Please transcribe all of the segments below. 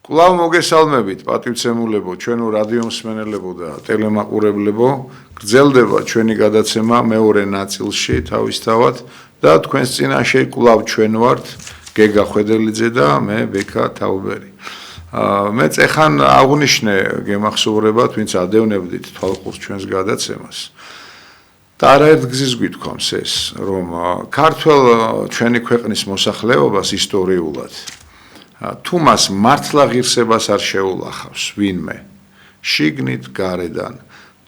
კვლავ მოგესალმებით, პატივცემულებო, ჩვენო რადიომსმენელებო და ტელემაყურებლებო. გრძელდება ჩვენი გადაცემა მეორე ნაწილში თავისთავად და თქვენს წინაშე კვლავ ჩვენ ვართ, გეგა ხვედელიძე და მე ბექა თაუბერი. მე წეხან აღვნიშნე გემახსოვრებათ, ვინც ადევნებდით თვალყურს ჩვენს გადაცემას. და არაერთ გზის გვითქვამს ეს, რომ ქართველ ჩვენი ქვეყნის მოსახლეობას ისტორიულად თუ მას მართლა ღირსებას არ შეულახავს ვინმე შიგნით გარედან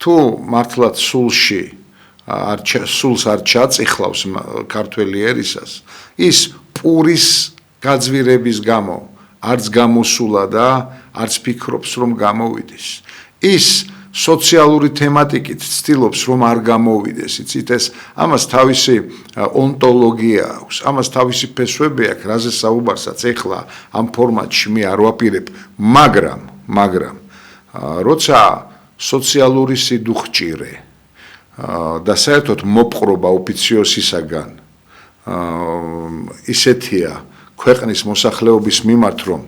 თუ მართლაც სულს არ ჩაწიხლავს ქართველი ერისას ის პურის გაძვირების გამო არც გამოსულა და არც ფიქრობს რომ გამოვიდეს ის სოციალური თემატიკით ცდილობს რომ არ გამოვიდეს იცით ეს ამას თავისი ონტოლოგია აქვს ამას თავისი ფესვები აქვს რაზე საუბარსაც ეხლა ამ ფორმატში მე არ ვაპირებ მაგრამ როცა სოციალური სიდუხჭირე და საერთოდ მოპყრობა ოფიციოსისაგან ისეთია ქვეყნის მოსახლეობის მიმართ რომ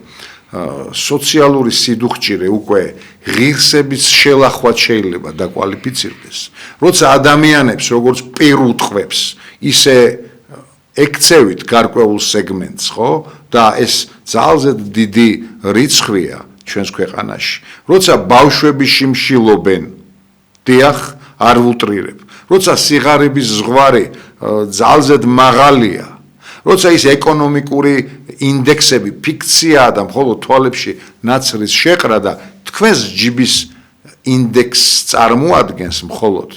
სოციალური სიდუხჭირე უკვე ღირსების შელახვად შეიძლება დაკვალიფიცირდეს. როცა ადამიანებს როგორც პირ უტყვებს, ისე ექცევით გარკვეულ სეგმენტს, ხო? და ეს ძალზედ დიდი რიცხვია ჩვენს ქვეყანაში. როცა ბავშვები შიმშილობენ, დიახ, არ ვუტრირებ. როცა სიღარიბის ზღვარი ძალზედ მაღალია, როცა ის ეკონომიკური ინდექსები ფიქციაა და მხოლოდ თვალებში ნაცრის შეყრა და თქვენს ჯიბის ინდექსს წარმოადგენს მხოლოდ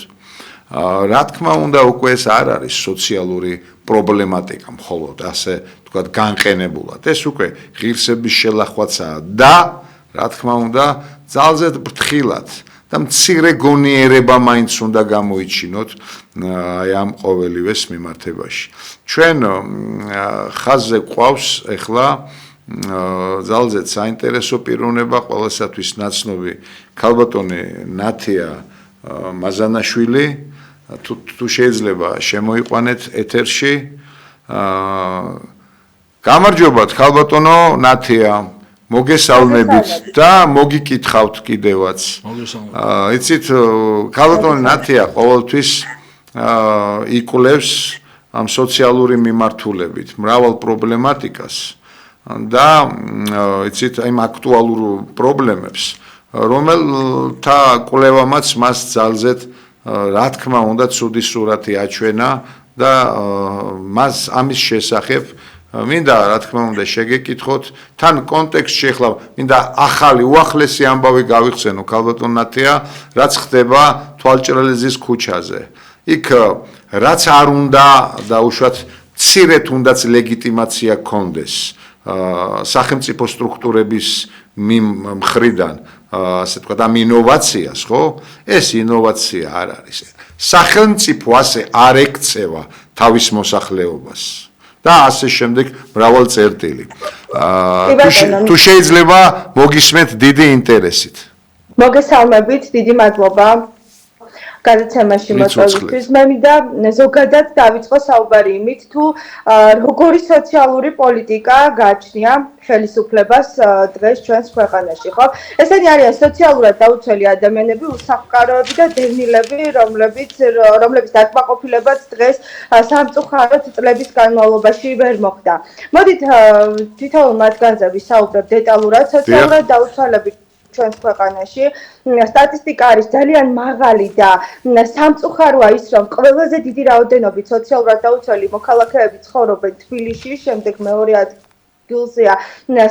რა თქმა უნდა უკვე ეს არ არის სოციალური პრობლემატიკა მხოლოდ ასე თქვათ განყენებულად ეს უკვე ღირსების შელახვაცაა და რა თქმა უნდა ძალზედ ფრთხილად და მცირე გონიერება მაინც უნდა გამოიჩინოთ აი ამ ყოველივეს მიმართებაში. ჩვენ ხაზზე ყავს ახლა ძალზედ საინტერესო პიროვნება ყველასათვის ნაცნობი ქალბატონი ნათია მაზანაშვილი თუ შეიძლება შემოიყვანეთ ეთერში. გამარჯობათ ქალბატონო ნათია მოგესალმებით და მოგიკითხავთ კიდევაც. იცით, ქალბატონი ნათია ყოველთვის იკვლევს ამ სოციალური მიმართულებით მრავალ პრობლემატიკას და იცით, იმ აქტუალურ პრობლემებს, რომელთა კვლევამაც მას ძალზედ რა თქმა უნდა ცუდი სურათი აჩვენა და მას ამის შესახებ მინდა რა თქმა უნდა შეგეკითხოთ თან კონტექსტში ახლა მინდა ახალი უახლესი ამბავი გავიხსენო ქალბატონ ნათია რაც ხდება თვალჭრელიზის ქუჩაზე იქ რაც არ უნდა და უშუალოდ მცირედ უნდაც ლეგიტიმაცია გქონდეს სახელმწიფო სტრუქტურების მხრიდან ასე თქვა ამ ინოვაციას ხო ეს ინოვაცია არ არის სახელმწიფო ასე არ ეკცევა თავის მოსახლეობას და ასე შემდეგ მრავალ წერტილი. თუ შეიძლება მოგისმენთ დიდი ინტერესით. მოგესალმებით, დიდი მადლობა. გადაცემაში მოწვევისთვის მე მინდა ზოგადად დავიწყო საუბარი იმით თუ როგორი სოციალური პოლიტიკა გააჩნია ხელისუფლებას დღეს ჩვენს ქვეყანაში ხო ესენი არიან სოციალურად დაუცველი ადამიანები უსახლკაროები და დევნილები რომლებიც დაკმაყოფილებაც დღეს სამწუხაროდ წლების განმავლობაში ვერ მოხდა მოდით თითოეულ მათგანზე ვისაუბრებ დეტალურად სოციალურად დაუცველები ჩვენს ქვეყანაში სტატისტიკა არის ძალიან მაღალი და სამწუხაროა ის რომ ყველაზე დიდი რაოდენობით სოციალურად დაუცველი მოქალაქეები ცხოვრობენ თბილისში, შემდეგ მეორე ადგილზეა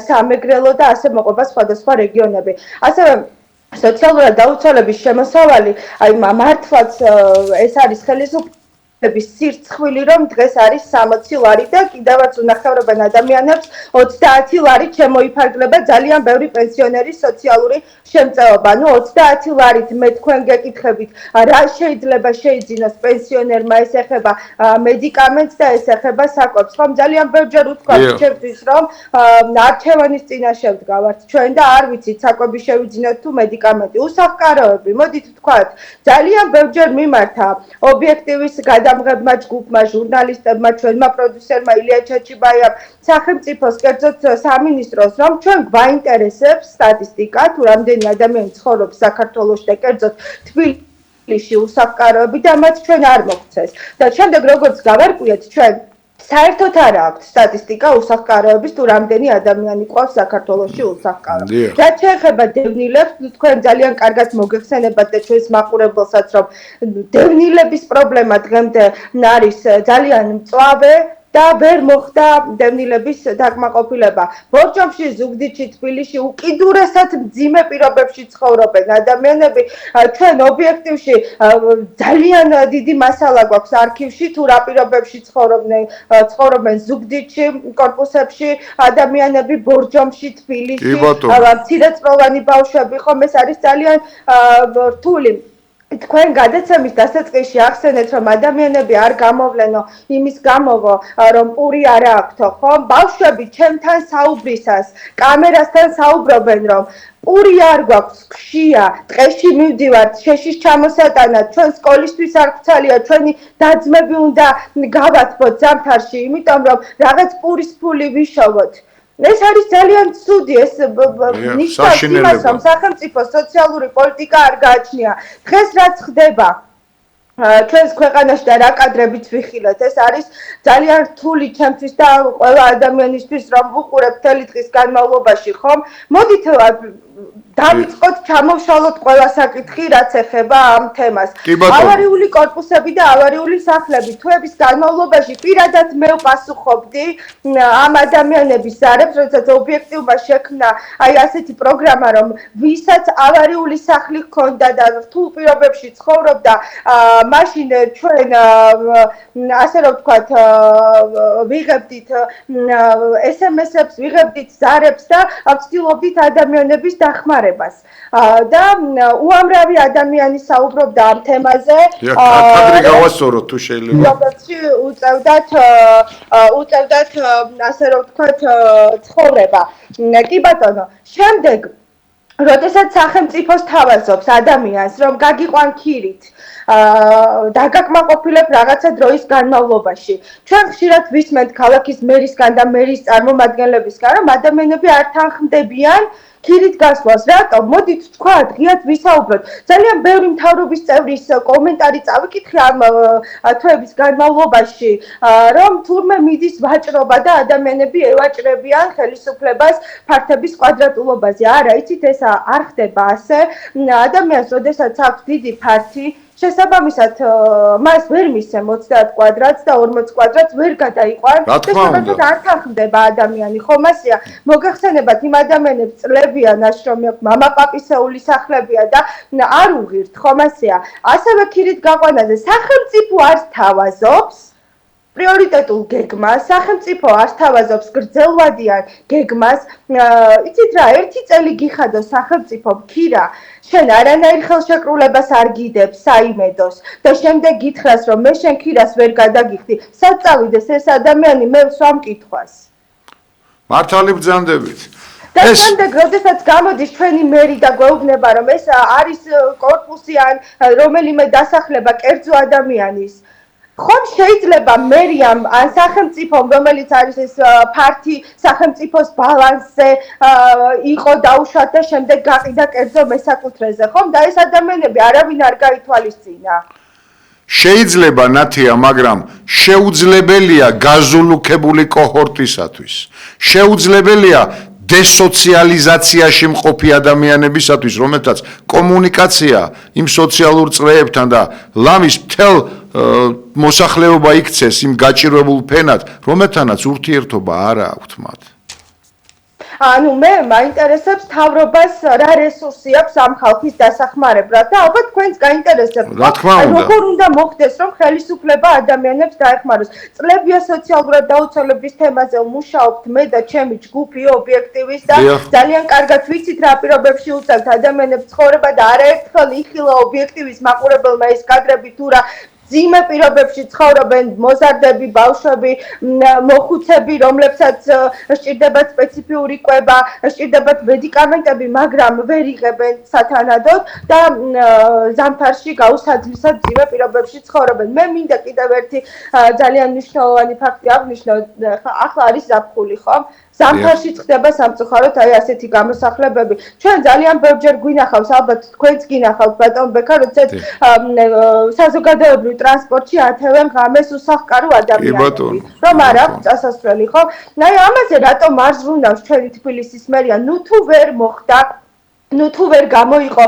სამეგრელო და ასე მოყვება სხვადასხვა რეგიონები. ასევე სოციალურად დაუცველების შემოსავალი აი მართლაც ეს არის ხელისუფლების სირცხვილი რომ დღეს არის 60 ლარი და კიდევაც უნახევრებენ ადამიანებს 30 ლარი შემოიფარგლება ძალიან ბევრი პენსიონერის სოციალური შემწეობა. ნუ 30 ლარით მე თქვენ გეკითხებით რა შეიძლება შეიძინოს პენსიონერმა ეს ეხება მედიკამენტს და ეს ეხება საკვებს. ხომ ძალიან ბევრჯერ უთქვათ ჩემთვის რომ არჩევანის წინაშე ვდგავართ ჩვენ და არ ვიცით საკვები შევიძინოთ თუ მედიკამენტი. უსახლკაროები მოდით ვთქვათ ძალიან ბევრჯერ მიმართა ობიექტივის გადამღებმა ჯგუფმა, ჟურნალისტებმა, ჩვენმა პროდიუსერმა ილია ჩაჩიბაიამ, სახელმწიფოს, კერძოდ სამინისტროს, რომ ჩვენ გვაინტერესებს სტატისტიკა, თუ რამდენი ადამიანი ცხოვრობს საქართველოში და კერძოდ თბილისში უსაფკაროები და მათ ჩვენ არ მოგცეს. და შემდეგ როგორც გავარკვიეთ, ჩვენ საერთოდ არ აქვს სტატისტიკა უსახკაროების თუ რამდენი ადამიანი ყავს საქართველოში უსახკარო. რაც შეეხება დევნილებს, თქვენ ძალიან კარგად მოგეხსენებათ და ჩვენს მაყურებელსაც, რომ დევნილების პრობლემა დღემდე არის ძალიან მწვავე და ვერ მოხდა დევნილების დაკმაყოფილება. ბორჯომში, ზუგდიდში, თბილისში უკიდურესად მძიმე პირობებში ცხოვრობენ ადამიანები. ჩვენ ობიექტივში ძალიან დიდი მასალა გვაქვს არქივში, თუ რა პირობებში ცხოვრობენ ზუგდიდში, კორპუსებში ადამიანები, ბორჯომში, თბილისში, მცირეწლოვანი ბავშვები, ხომ ეს არის ძალიან რთული. თქვენ გადაცემის დასაწყისში ახსენეთ, რომ ადამიანები არ გამოვლენო იმის გამო, რომ პური არ აქვთო, ხო? ბავშვები ჩემთან საუბრისას, კამერასთან საუბრობენ, რომ პური არ გვაქვს, გშია, ტყეში მივდივართ, შეშის ჩამოსატანად, ჩვენ სკოლისთვის არ გვცალია, ჩვენი დაძმები უნდა გავათბოთ ზამთარში, იმიტომ რომ რაღაც პურის ფული ვიშოვოთ. ეს არის ძალიან ცუდი, ეს ნიშნავს იმას, რომ სახელმწიფო სოციალური პოლიტიკა არ გააჩნია. დღეს რაც ხდება ჩვენს ქვეყანაში და რა კადრებით ვიხილეთ, ეს არის ძალიან რთული ჩემთვის და ყველა ადამიანისთვის, რომ ვუყურებ მთელი დღის განმავლობაში, ხომ? მოდით დავიწყოთ, ჩამოვშალოთ ყველა საკითხი, რაც ეხება ამ თემას. ავარიული კორპუსები და ავარიული სახლები თვეების განმავლობაში პირადად მე ვპასუხობდი ამ ადამიანების ზარებს, როდესაც ობიექტივმა შექმნა აი ასეთი პროგრამა, რომ ვისაც ავარიული სახლი ჰქონდა და რთულ პირობებში ცხოვრობდა, მაშინ ჩვენ ასე რომ ვთქვათ, ვიღებდით SMS-ებს, ვიღებდით ზარებს და ვცდილობდით ადამიანების დახმარებას. და უამრავი ადამიანი საუბრობდა ამ თემაზე. კადრი გავასწოროთ თუ შეიძლება. რომელში უწევდათ ასე რომ ვთქვათ ცხოვრება. კი ბატონო, შემდეგ როდესაც სახელმწიფოს თავაზობს ადამიანს, რომ გაგიყვან ქირით, დაგაკმაყოფილებ რაღაცა დროის განმავლობაში. ჩვენ ხშირად ვისმენთ ქალაქის მერისგან და მერის წარმომადგენლებისგან, რომ ადამიანები არ თანხმდებიან ქირით გასვლას. რატომ? მოდით თქვა, დღეაც ვისაუბროთ. ძალიან ბევრი მთავრობის წევრის კომენტარი წავიკითხე ამ თვეების განმავლობაში, რომ თურმე მიდის ვაჭრობა და ადამიანები ევაჭრებიან ხელისუფლებას ფართების კვადრატულობაზე. არა, იცით, ეს არ ხდება ასე. ადამიანს, როდესაც აქვს დიდი ფართი, შესაბამისად მას ვერ მისცემ 30 კვადრატს და 40 კვადრატს ვერ გადაიყვან და შედეგად არ თანხმდება ადამიანი. ხომ ასეა? მოგახსენებათ იმ ადამიანებს წლებია ნაშრომი აქვს, მამაპაპისეული სახლებია და არ უღირთ, ხომ ასეა? ასევე ქირით გაყვანაზე სახელმწიფო არ თავაზობს პრიორიტეტულ გეგმას, სახელმწიფო არ თავაზობს გრძელვადიან გეგმას. იცით რა, ერთი წელი გიხადო სახელმწიფო ქირა, შენ არანაირ ხელშეკრულებას არ გიდებს საიმედოს და შემდეგ გითხრას, რომ მე შენ ქირას ვერ გადაგიხდი. სად წავიდეს ეს ადამიანი, მე ვსვამ კითხვას. მართალი ბრძანდებით. და შემდეგ, როდესაც გამოდის ჩვენი მერი და გვეუბნება, რომ ეს არის კორპუსი ან რომელიმე დასახლება კერძო ადამიანის, ხომ შეიძლება მერიამ ან სახელმწიფომ, რომელიც არის ეს ფართი სახელმწიფოს ბალანსზე იყო დაუშვათ და შემდეგ გაყიდა კერძო მესაკუთრეზე, ხომ? და ეს ადამიანები არავინ არ გაითვალისწინა. შეიძლება ნათია, მაგრამ შეუძლებელია გაზულუქებული კოჰორტისათვის. შეუძლებელია დესოციალიზაციაში მყოფი ადამიანებისათვის, რომელთაც კომუნიკაცია იმ სოციალურ წრეებთან და ლამის მთელ მოსახლეობა იქცეს იმ გაჭირვებულ ფენად, რომელთანაც ურთიერთობა არ აქვთ მათ. ანუ მე მაინტერესებს მთავრობას რა რესურსი აქვს ამ ხალხის დასახმარებლად და ალბათ თქვენს გაინტერესებთ. როგორ უნდა მოხდეს, რომ ხელისუფლება ადამიანებს დაეხმაროს. წლებია სოციალურად დაუცველების თემაზე ვმუშაობთ მე და ჩემი ჯგუფი ობიექტივის და ძალიან კარგად ვიცით რა პირობებში უწევთ ადამიანებს ცხოვრება და არაერთხელ იხილა ობიექტივის მაყურებელმა ეს კადრები თუ რა ძიმე პირობებში ცხოვრობენ მოზარდები, ბავშვები, მოხუცები, რომლებსაც სჭირდებათ სპეციფიური კვება, სჭირდებათ მედიკამენტები, მაგრამ ვერ იღებენ სათანადოდ და ზამთარში გაუსაძლისად ძიმე პირობებში ცხოვრობენ. მე მინდა კიდევ ერთი ძალიან მნიშვნელოვანი ფაქტი აღვნიშნო, ახლა არის ზაფხული, ხო? ზამთარში ხდება სამწუხაროდ აი ასეთი გამოსახლებები. ჩვენ ძალიან ბევრჯერ გვინახავს, ალბათ თქვენც გინახავთ ბატონ ბექა, როდესაც საზოგადოებრივ ტრანსპორტში ათევენ ღამეს უსახკარო ადამიანები, რომ არ აქვს წასასვლელი, ხო? აი ამაზე რატომ არ ზრუნავს ჩვენი თბილისის მერია? თუ ვერ მოხდა თუ ვერ გამოიყო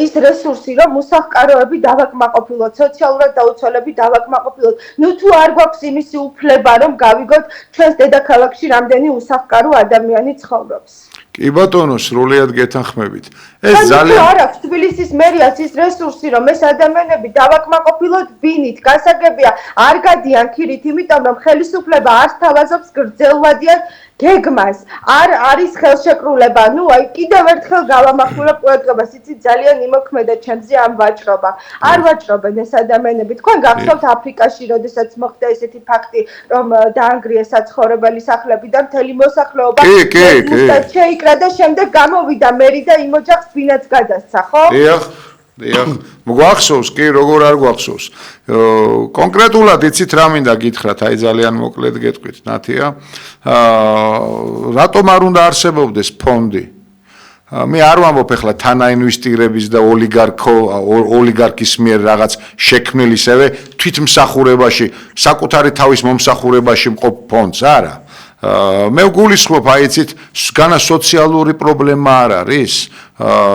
ის რესურსი, რომ უსახკაროები დავაკმაყოფილოთ, სოციალურად დაუცველები დავაკმაყოფილოთ. თუ არ გვაქვს იმისი უფლება, რომ გავიგოთ ჩვენს დედაქალაქში რამდენი უსახკარო ადამიანი ცხოვრობს. კი ბატონო, სრულიად გეთანხმებით. ეს ძალიან არ აქვს თბილისის მერიას ის რესურსი, რომ ეს ადამიანები დავაკმაყოფილოთ ბინით, გასაგებია, არ გადიან ქირით, იმიტომ რომ ხელისუფლება არ სთავაზობს გრძელვადიან გეგმას, არ არის ხელშეკრულება. აი კიდევ ერთხელ გავამახვილებ ყურადღებას, იცით ძალიან იმოქმედა ჩემზე ამ ვაჭრობა. არ ვაჭრობენ ეს ადამიანები. თქვენ გახსოვთ აფრიკაში, როდესაც მოხდა ესეთი ფაქტი, რომ დაანგრიეს საცხოვრებელი სახლები და მთელი მოსახლეობა შეიკრა და შემდეგ გამოვიდა მერი და იმ ოჯახს ბინაც გადასცა, ხო? დიახ, გვახსოვს, კი, როგორ არ გვახსოვს. კონკრეტულად იცით რა მინდა გითხრათ, აი ძალიან მოკლედ გეტყვით, ნათია. რატომ არ უნდა არსებობდეს ფონდი? მე არ ვამბობ ახლა თანაინვესტირების და ოლიგარქის მიერ რაღაც შექმნილ ისევე თვითმსახურებაში, საკუთარი თავის მომსახურებაში მყოფ ფონდს, არა. მე ვგულისხმობ, აი იცით, განა სოციალური პრობლემა არ არის,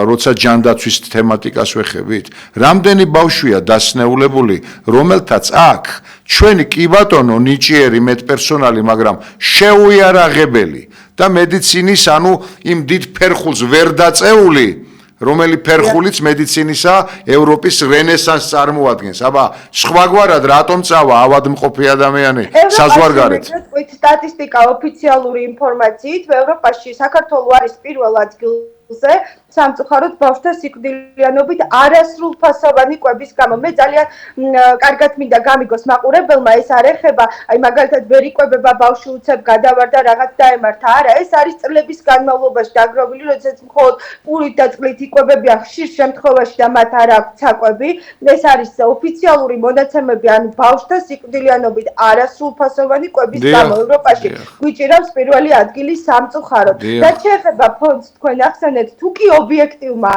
როცა ჯანდაცვის თემატიკას ვეხებით. რამდენი ბავშვია დასნეულებული, რომელთაც აქ ჩვენი კი ბატონო ნიჭიერი მეტპერსონალი, მაგრამ შეუიარაღებელი და მედიცინის ანუ იმ დიდ ფერხულს ვერ დაწეული, რომელი ფერხულიც მედიცინისა ევროპის რენესანსს წარმოადგენს. აბა, სხვაგვარად რატომ წავა ავადმყოფი ადამიანი საზღვარგარეთ? სტატისტიკა ოფიციალური ინფორმაციით, ევროპაში საქართველო არის პირველ ადგილზე სამწუხაროდ ბავშვთა სიკვდილიანობით არასრულფასოვანი კვების გამო. მე ძალიან კარგად მინდა გამიგოს მაყურებელმა, ეს არ ეხება, აი მაგალითად ვერ იკვებება ბავშვი უცებ გადავარდა რაღაც დაემართა. არა, ეს არის წლების განმავლობაში დაგროვილი, როდესაც მხოლოდ პურით და წყლით იკვებებიან ხშირ შემთხვევაში და მათ არ აქვს საკვები. ეს არის ოფიციალური მონაცემები, ანუ ბავშვთა სიკვდილიანობით არასრულფასოვანი კვების გამო ევროპაში გვიჭირავს პირველი ადგილი სამწუხაროდ. რაც შეეხება ფონდს, თქვენ ახსენეთ, თუ კი ობიექტივმა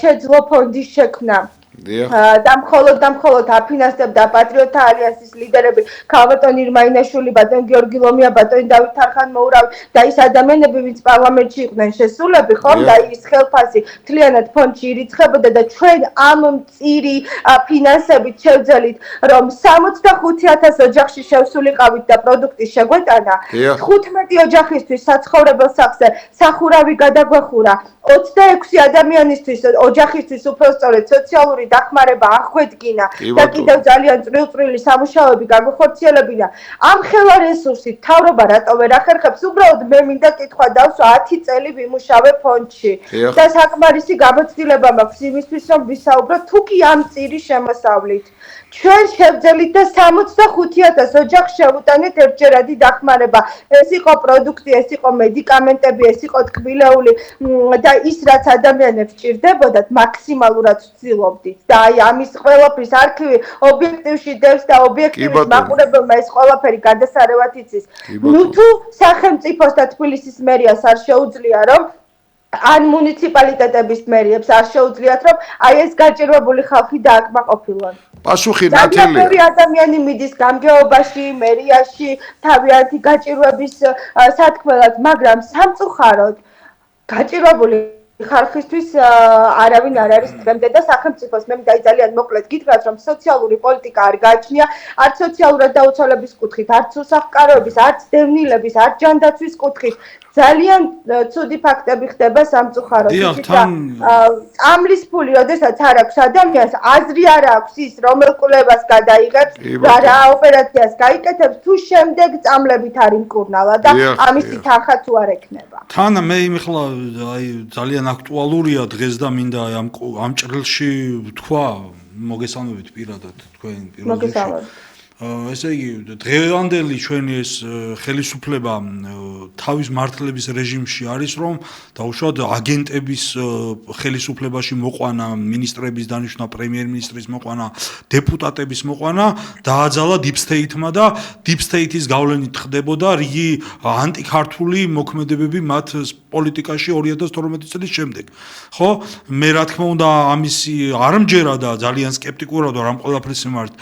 შეძლო ფონდის შექმნა და მხოლოდ აფინანსებდა პატრიოტთა ალიანსის ლიდერები ქალბატონ ირმაინაშვილი, ბატონ გიორგი ლომია, ბატონ დავით თარხან-მოურავი და ის ადამიანები, ვინც პარლამენტში იყვნენ შესულები, ხომ და ის ხელფასი მთლიანად ფონდში ირიცხებოდა და ჩვენ ამ მწირი ფინანსებით შევძელით, რომ 65,000 ოჯახში შევსულიყავით და პროდუქტის შეგვეტანა, 15 ოჯახისთვის საცხოვრებელ სახლზე სახურავი გადაგვეხურა, 26 ადამიანისთვის ოჯახისთვის უბრალოდ სოციალური დახმარება აღგვედგინა და კიდევ ძალიან წვრილ-წვრილი სამუშაოები გაგვეხორციელებინა. ამ ხელა რესურსით მთავრობა რატო ვერ ახერხებს? უბრალოდ მე მინდა კითხვა დავსვა, 10 წელი ვიმუშავე ფონდში და საკმარისი გამოცდილება მაქვს იმისთვის, რომ ვისაუბროთ თუ კი ამ წირი შემოსავლით. ჩვენ შევძელით და 65,000 ოჯახს შევუტანეთ ერთჯერადი დახმარება. ეს იყო პროდუქტი, ეს იყო მედიკამენტები, ეს იყო ტკბილეული და ის რაც ადამიანებს ჭირდებოდათ, მაქსიმალურად ვცდილობდით. და აი ამის ყველაფრის არქივი ობიექტივში დევს და ობიექტივის მაყურებელმა ეს ყველაფერი გადასარევად იცის. თუ სახელმწიფოს და თბილისის მერიას არ შეუძლია, რომ ან მუნიციპალიტეტების მერიებს არ შეუძლიათ, რომ აი ეს გაჭირვებული ხალხი დააკმაყოფილონ. პასუხი ნათელია. ძალიან ადამიანი მიდის გამგეობაში, მერიაში, თავიანთი გაჭირვების სათქმელად, მაგრამ სამწუხაროდ გაჭირვებული ხალხისთვის არავინ არ არის დღემდე და სახელმწიფოს მე ძალიან მოკლედ გითხრათ, რომ სოციალური პოლიტიკა არ გააჩნია, არც სოციალურად დაუცველების კუთხით, არც უსახკაროების, არც დევნილების, არც ჯანდაცვის კუთხით. ძალიან ცუდი ფაქტები ხდება სამწუხაროდ. წამლის ფული, როდესაც არ აქვს ადამიანს, აზრი არ აქვს ის, რომელ კვლევას გადაიღებს, რა ოპერაციას გაიკეთებს, თუ შემდეგ წამლებით არ იმკურნალა და ამისი თანხა თუ არ ექნება. თან მე იმხლა აი ძალიან აქტუალურია დღეს და მინდა ამ ჭრილში ვთქვა, მოგესალმებით პირადად თქვენ პირველ ესე იგი დღევანდელი ჩვენი ეს ხელისუფლება თავის მართლების რეჟიმში არის რომ დაუშვათ აგენტების ხელისუფლებაში მოყვანა მინისტრების დანიშვნა პრემიერ-მინისტრის მოყვანა დეპუტატების მოყვანა დააძალა deep state-მა და deep state-ის გავლენით ხდებოდა რიგი ანტიქართული მოქმედებები მათ პოლიტიკაში 2012 წლის შემდეგ ხო მე რა თქმა უნდა ამისი არ მჯერა და ძალიან სკეპტიკურად ვარ ამ ყველაფრის მიმართ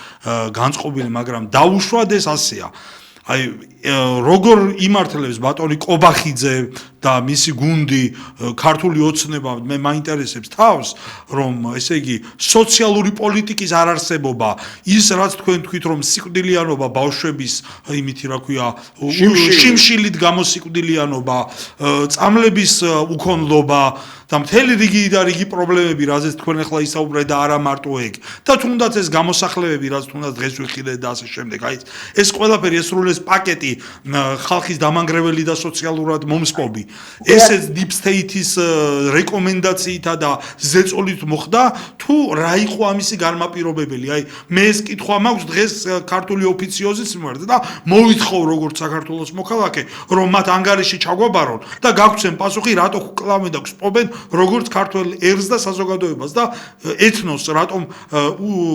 განწყობილი მაგრამ დაუშვათ ეს ასეა აი როგორ იმართლებს ბატონი კობახიძე და მისი გუნდი ქართული ოცნება მე მაინტერესებს თავს რომ ესე იგი სოციალური პოლიტიკის არარსებობა ის რაც თქვენ თქვით რომ სიკვდილიანობა ბავშვების იმითი რა ქვია შიმშილით გამოსიკვდილიანობა წამლების უქონლობა და მთელი რიგი პრობლემები რაზეც თქვენ ახლა ისაუბრეთ და არა მარტო ეგ და თუნდაც ეს გამოსახლებები რაც თუნდაც დღეს ვიხილეთ და ასე შემდეგ აი ეს ყველაფერი ეს სრულეს პაკეტი ხალხის დამანგრეველი და სოციალურად მომსპობი ესეც deep state-ის რეკომენდაციითა და ზეწოლით მოხდა თუ რა იყო ამისი განმაპირობებელი აი მე ეს კითხვა მაქვს დღეს ქართული ოფიციოზის მიმართ და მოვითხოვ როგორც საქართველოს მოქალაქე რომ მათ ანგარიში ჩაგვაბარონ და გაგვცენ პასუხი რატო კლავენ და გსპობენ როგორც ქართულ ერს და საზოგადოებას და ეთნოს რატომ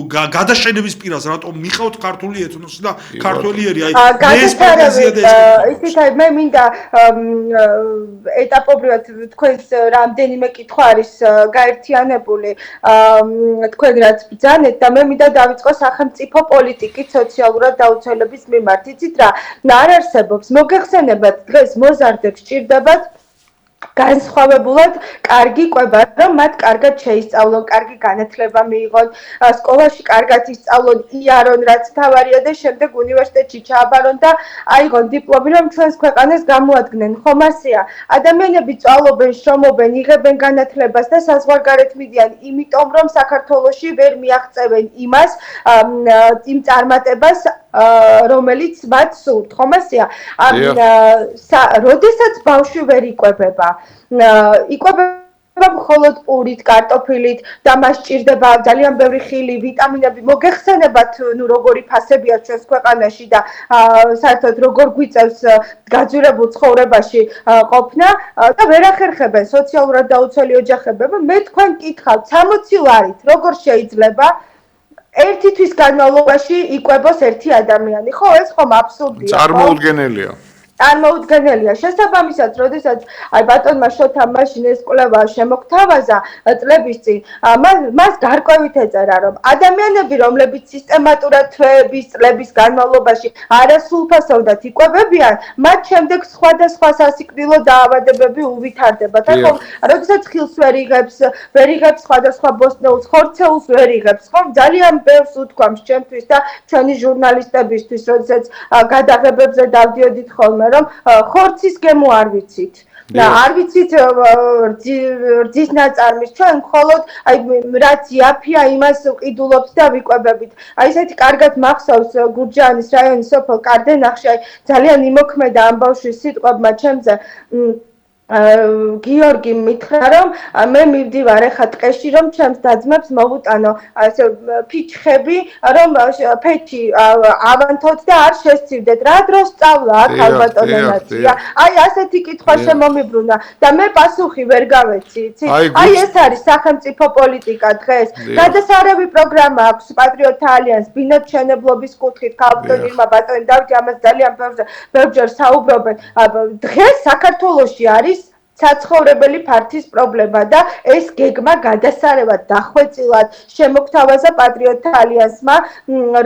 გადაშენების პირას რატომ მიყავთ ქართული ეთნოსი და ქართველი ერი აი ეს პრეტენზია და ისიც აი მე მინდა ეტაპობრივად თქვენს რამდენიმე კითხვა არის გაერთიანებული თქვენ რაც ბრძანეთ და მე მინდა დავიწყო სახელმწიფო პოლიტიკის სოციალურად დაუცველების მიმართ იცით რა არ არსებობს მოგეხსენებათ დღეს მოზარდებს სჭირდებათ განსხვავებულად კარგი კვება რომ მათ კარგად შეისწავლონ, კარგი განათლება მიიღონ, სკოლაში კარგად ისწავლონ, იარონ რაც თავარია და შემდეგ უნივერსიტეტში ჩააბარონ და აიღონ დიპლომი რომ ჩვენს ქვეყანას გამოადგნენ. ხომ ასეა? ადამიანები სწავლობენ, შრომობენ, იღებენ განათლებას და საზღვარგარეთ მიდიან, იმიტომ რომ საქართველოში ვერ მიაღწევენ იმას, იმ წარმატებას რომელიც მათ სურთ, ხომ ასეა? როდესაც ბავშვი ვერ იკვებება, იკვებება მხოლოდ პურით, კარტოფილით და მას სჭირდება ძალიან ბევრი ხილი, ვიტამინები. მოგეხსენებათ, ნუ როგორი ფასებია ჩვენს ქვეყანაში და საერთოდ როგორ გვიწევს გაძვირებულ ცხოვრებაში ყოფნა და ვერ ახერხებენ სოციალურად დაუცველი ოჯახებები. მე თქვენ გკითხავთ 60 ლარით როგორ შეიძლება ერთი თვის განმავლობაში იკვებოს ერთი ადამიანი, ხო ეს ხომ აბსურდია. წარმოუდგენელია. წარმოუდგენელია. შესაბამისად, როდესაც აი ბატონმა შოთამ მაშინ ეს კვლევა შემოგთავაზა წლების წინ, მას გარკვევით ეწერა, რომ ადამიანები, რომლებიც სისტემატურად თვეების წლების განმავლობაში არასრულფასოვნად იკვებებიან, მათ შემდეგ სხვადასხვა სასიკვდილო დაავადებები უვითარდებათ. ხომ, როდესაც ხილს ვერ იღებს სხვადასხვა ბოსტნეულს, ხორცეულს ვერ იღებს, ხომ, ძალიან ბევრს უთქვამს ჩემთვის და ჩვენი ჟურნალისტებისთვის, როდესაც გადაღებებზე დავდიოდით ხოლმე რომ ხორცის გემო არ ვიცით და არ ვიცით რძის ნაწარმის ჩვენ მხოლოდ აი რაც იაფია იმას ყიდულობთ და ვიკვებებით აი ესეთი კარგად მახსოვს გურჯაანის რაიონის სოფელ კარდენახში აი ძალიან იმოქმედა ამ ბავშვის სიტყვებმა ჩემზე გიორგი მითხრა რომ მე მივდივარ ახლა ტყეში რომ ჩემს დაძმებს მოვუტანო ასე ფიჩხები რომ ფეჩი ავანთოთ და არ შესცივდეთ რა დროს სწავლა აქ ალბატონო ნაცია აი ასეთი კითხვა შემომიბრუნა და მე პასუხი ვერ გავეცი იცი აი ეს არის სახელმწიფო პოლიტიკა დღეს გადასარევი პროგრამა აქვს პატრიოტთა ალიანს ბინადმშენებლობის კუთხით ქალბატონმა ბატონი დავითი ამას ძალიან ბევრჯერ საუბრობენ დღეს საქართველოში არის საცხოვრებელი ფართის პრობლემა და ეს გეგმა გადასარევად დახვეწილად შემოგთავაზა პატრიოტთა ალიანსმა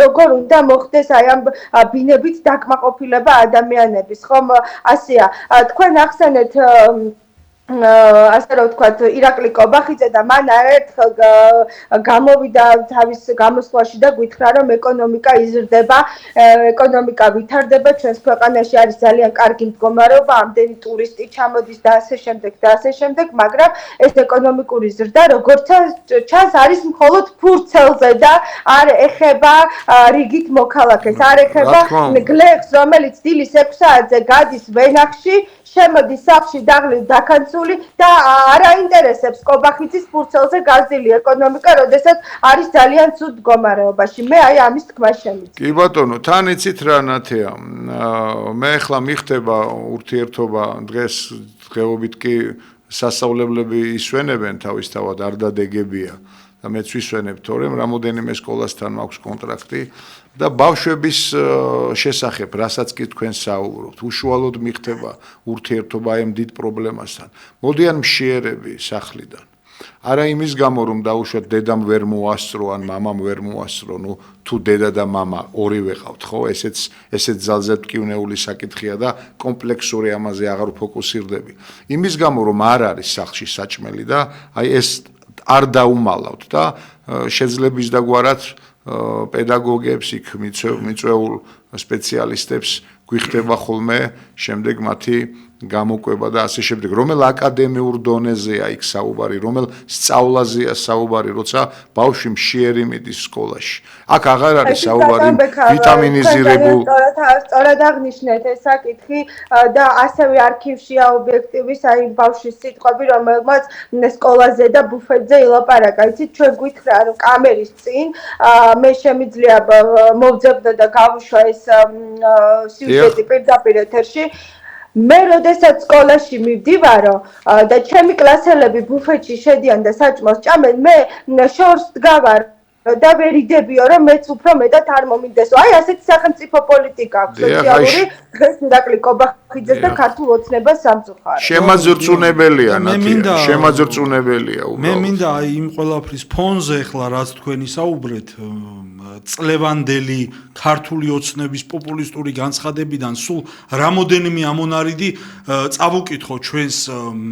როგორ უნდა მოხდეს აი ამ ბინებით დაკმაყოფილება ადამიანების ხომ ასეა თქვენ ახსენეთ ასე რომ ვთქვათ ირაკლი კობახიძე და მან არაერთხელ გამოვიდა თავის გამოსვლაში და გითხრა რომ ეკონომიკა იზრდება, ეკონომიკა ვითარდება, ჩვენს ქვეყანაში არის ძალიან კარგი მდგომარეობა, ამდენი ტურისტი ჩამოდის და ასე შემდეგ, მაგრამ ეს ეკონომიკური ზრდა როგორც ჩანს არის მხოლოდ ფურცელზე და არ ეხება რიგით მოქალაქეს, არ ეხება გლეხს, რომელიც დილის 6 საათზე გადის ვენახში შემოდის სახლში დაღლილ დაქანცულს ჩამოსული და არ აინტერესებს კობახიძის ფურცელზე გაზრდილი ეკონომიკა, როდესაც არის ძალიან ცუდ მდგომარეობაში. მე აი ამის თქმა შემიძლია. კი ბატონო, თან იცით რა ნათია. მე ახლა მიხდება ურთიერთობა დღეობით კი სასწავლებლები ისვენებენ თავისთავად არ დადეგებია და მეც ვისვენებ, თორემ რამოდენიმე სკოლასთან მაქვს კონტრაქტი და ბავშვების შესახებ, რასაც კი თქვენ საუბრობთ, უშუალოდ მიხდება ურთიერთობა ამ დიდ პრობლემასთან. მოდიან მშიერები სახლიდან. არა იმის გამო რომ დაუშვათ დედამ ვერ მოასწრო ან მამამ ვერ მოასწრო, ნუ თუ დედა და მამა ორივე ყავთ, ხო? ესეც ძალზე მტკივნეული საკითხია და კომპლექსური ამაზე აღარ ფოკუსირდები. იმის გამო რომ არ არის სახლში საჭმელი და აი ეს არ დაუმალავთ და შეძლების დაგვარად პედაგოგებს იქ მიწვეულ სპეციალისტებს გვიხდება ხოლმე შემდეგ მათი გამოკვება და ასე შემდეგ. რომელ აკადემიურ დონეზეა იქ საუბარი, რომელ სწავლაზეა საუბარი, როცა ბავშვი მშიერი მიდის სკოლაში. აქ აღარ არის საუბარი ვიტამინიზირებულ. სწორად აღნიშნეთ ეს საკითხი და ასევე არქივშია ობიექტივის აი ბავშვის სიტყვები, რომელმაც სკოლაზე და ბუფეტზე ილაპარაკა. იცით, ჩვენ გვითხრა, რომ კამერის წინ მე შემიძლია მოვძებნო და გავუშვა ეს სიუჟეტი პირდაპირ ეთერში. მე როდესაც სკოლაში მივდივარო და ჩემი კლასელები ბუფეტში შედიან და საჭმელს ჭამენ, მე შორს დგავარ და ვერ იდებიო, რომ მეც უფრო მეტად არ მომინდესო. აი ასეთი სახელმწიფო პოლიტიკა აქვს სოციალური, დღეს ნაკლი კობახიძეს და ქართულ ოცნებას სამწუხარო. შემაძრწუნებელია ნათია, შემაძრწუნებელია უბრალოდ. მე მინდა აი იმ ყველაფრის ფონზე ახლა რაც თქვენი საუბრეთ, წლევანდელი ქართული ოცნების პოპულისტური განცხადებიდან სულ რამოდენიმე ამონარიდი წავუკითხო ჩვენს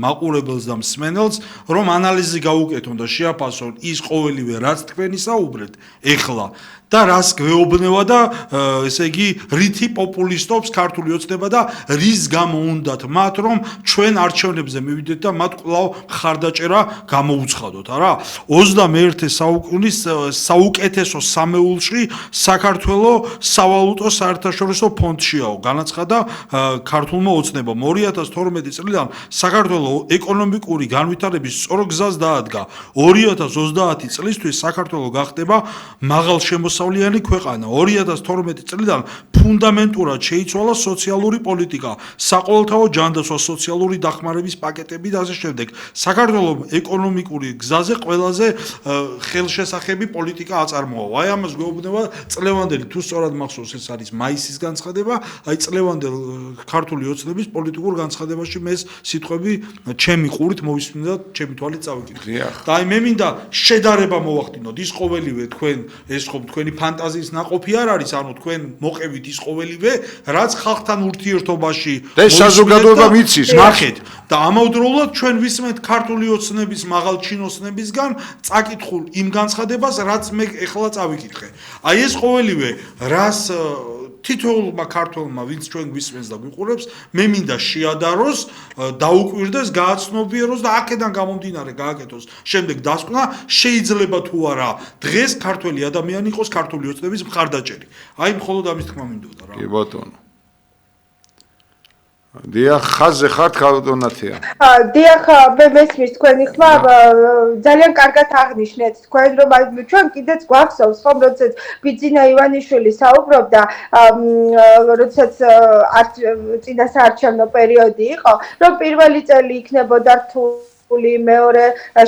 მაყურებელს და მსმენელს, რომ ანალიზი გაუკეთონ და შეაფასონ ის ყოველივე რაც თქვენი საუბრეთ ეხლა და რას გვეუბნება და ესე იგი რითი პოპულისტობს ქართული ოცნება და რის გამო უნდათ მათ რომ ჩვენ არჩევნებზე მივიდეთ და მათ კვლავ მხარდაჭერა გამოუცხადოთ არა 21 საუკუნის საუკეთესო სამეულში საქართველოს სავალუტო საერთაშორისო ფონდშიაო განაცხადა ქართულმა ოცნებამ 2012 წლიდან საქართველოს ეკონომიკური განვითარების სწორ გზას დაადგა 2030 წლისთვის საქართველოს გახდება მაღალშემოსავლიანი ქვეყანა 2012 წლიდან ფუნდამენტურად შეიცვალა სოციალური პოლიტიკა საყოველთაო ჯანდაცვა სოციალური დახმარების პაკეტები და ასე შემდეგ საქართველოს ეკონომიკური გზაზე ყველაზე ხელშესახები პოლიტიკა აწარმოა აი ამას გვეუბნება წლევანდელი თუ სწორად მახსოვს ეს არის მაისის განცხადება აი წლევანდელ ქართული ოცნების პოლიტიკურ განცხადებაში მე სიტყვები ჩემი ყურით მოვისმინე და ჩემი თვალით წავიკითხე და აი მე მინდა შედარება მოვახდინოთ ის ყოველივე თქვენ ეს ხომ თქვენი ფანტაზიის ნაყოფი არ არის ანუ თქვენ მოყევით ის ყოველივე რაც ხალხთან ურთიერთობაში და საზოგადოება მიცის ნახეთ და ამავდროულად ჩვენ ვისმენთ ქართული ოცნების მაღალჩინოსნებისგან წაკითხულ იმ განცხადებას რაც მე ეხლა წავიკითხე აი ეს ყოველივე რას თითოეულმა ქართველმა ვინც ჩვენ გვისმენს და გვიყურებს მე მინდა შეადაროს დაუკვირდეს გააცნობიეროს და აქედან გამომდინარე გააკეთოს შემდეგ დასკვნა შეიძლება თუ არა დღეს ქართველი ადამიანი იყოს ქართული ოცნების მხარდაჭერი აი მხოლოდ ამის თქმა მინდოდა რა კი ბატონო დიახ ხაზზე ხართ ხალხონათია დიახ მე მესმის თქვენი ხმა ძალიან კარგად აღნიშნეთ თქვენ რომ ჩვენ კიდეც გვახსოვს ხომ როდესაც ბიძინა ივანიშვილი საუბრობდა როდესაც წინასაარჩევნო პერიოდი იყო რომ პირველი წელი იქნებოდა რთული მეორე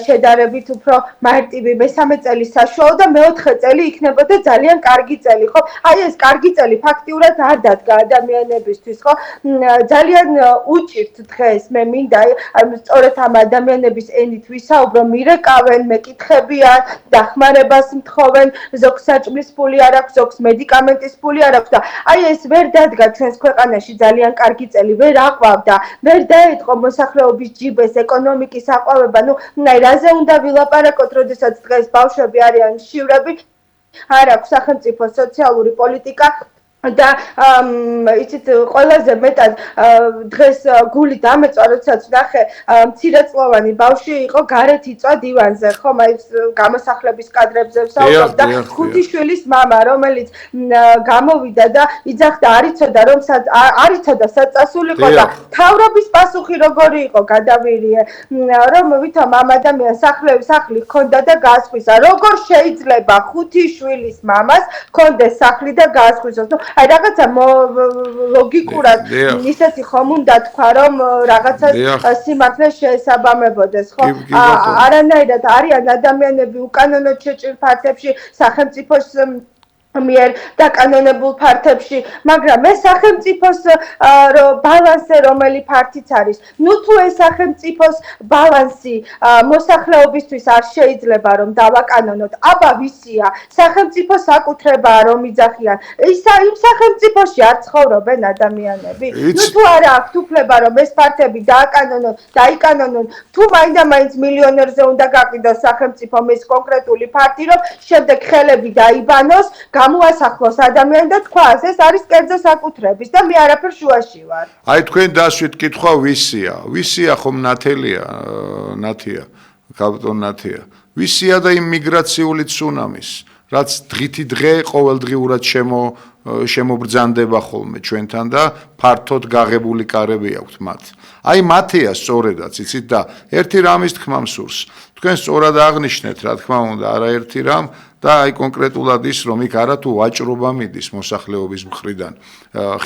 შედარებით უფრო მარტივი მესამე წელი საშუალო და მეოთხე წელი იქნებოდა ძალიან კარგი წელი ხო აი ეს კარგი წელი ფაქტიურად არ დადგა ადამიანებისთვის ხო ძალიან უჭირთ დღეს მე მინდა სწორედ ამ ადამიანების ენით ვისაუბრო მირეკავენ მეკითხებიან დახმარებას მთხოვენ ზოგს საჭმლის ფული არ აქვს ზოგს მედიკამენტის ფული არ აქვს და აი ეს ვერ დადგა ჩვენს ქვეყანაში ძალიან კარგი წელი ვერ აყვავდა ვერ დაეთყო მოსახლეობის ჯიბეს ეკონომიკის აყვავება ნუ აი რაზე უნდა ვილაპარაკოთ როდესაც დღეს ბავშვები არიან მშივრები არ აქვს სახელმწიფო სოციალური პოლიტიკა და იცით ყველაზე მეტად დღეს გული დამეწვა როდესაც ნახე მცირეწლოვანი ბავშვი იყო გარეთ იწვა დივანზე ხო მაინც გამოსახლების კადრებზე ვსაუბრობ და ხუთი შვილის მამა რომელიც გამოვიდა და იძახდა არ იცოდა საწასულიყო და თავრობის პასუხი როგორი იყო გადავირიე რომ ვითომ ამ ადამიანს სახლი ჰქონდა და გაასხვისა როგორ შეიძლება ხუთი შვილის მამას ჰქონდეს სახლი და გაასხვისოს აი რაღაცა ლოგიკურად ისეთი ხომ უნდა თქვა რომ რაღაცა სიმართლე შეესაბამებოდეს ხო არანაირად არიან ადამიანები უკანონოდ შეჭრილ ფართებში სახელმწიფოს მიერ დაკანონებულ ფართებში, მაგრამ ეს სახელმწიფოს ბალანსი რომელი ფართიც არის. ნუ თუ ეს სახელმწიფოს ბალანსი მოსახლეობისთვის არ შეიძლება რომ დავაკანონოთ, აბა ვისია? სახელმწიფო საკუთრებაა რომ იძახიან. იმ სახელმწიფოში არ ცხოვრობენ ადამიანები. ნუ თუ არა აქვთ უფლება რომ ეს ფართები დაიკანონონ, თუ მაინდა-მაინც მილიონერზე უნდა გაყიდოს სახელმწიფომ ეს კონკრეტული ფართი, რომ შემდეგ ხელები დაიბანოს გამოასახლოს ადამიანი და თქვას ეს არის კერძო საკუთრების და მე არაფერ შუაში ვარ. აი თქვენ დასვით კითხვა ვისია ხომ ნათია კაპიტონ ნათია ვისია და იმ მიგრაციული ცუნამის რაც დღითი დღე ყოველდღიურად შემობრძანდება ხოლმე ჩვენთან და ფართოდ გაღებული კარები აქვთ მათ. აი მათია სწორედაც იცით და ერთი რამის თქმა მსურს. თქვენ სწორად აღნიშნეთ რა თქმა უნდა არაერთი რამ და აი კონკრეტულად ის რომ იქ არათუ ვაჭრობა მიდის მოსახლეობის მხრიდან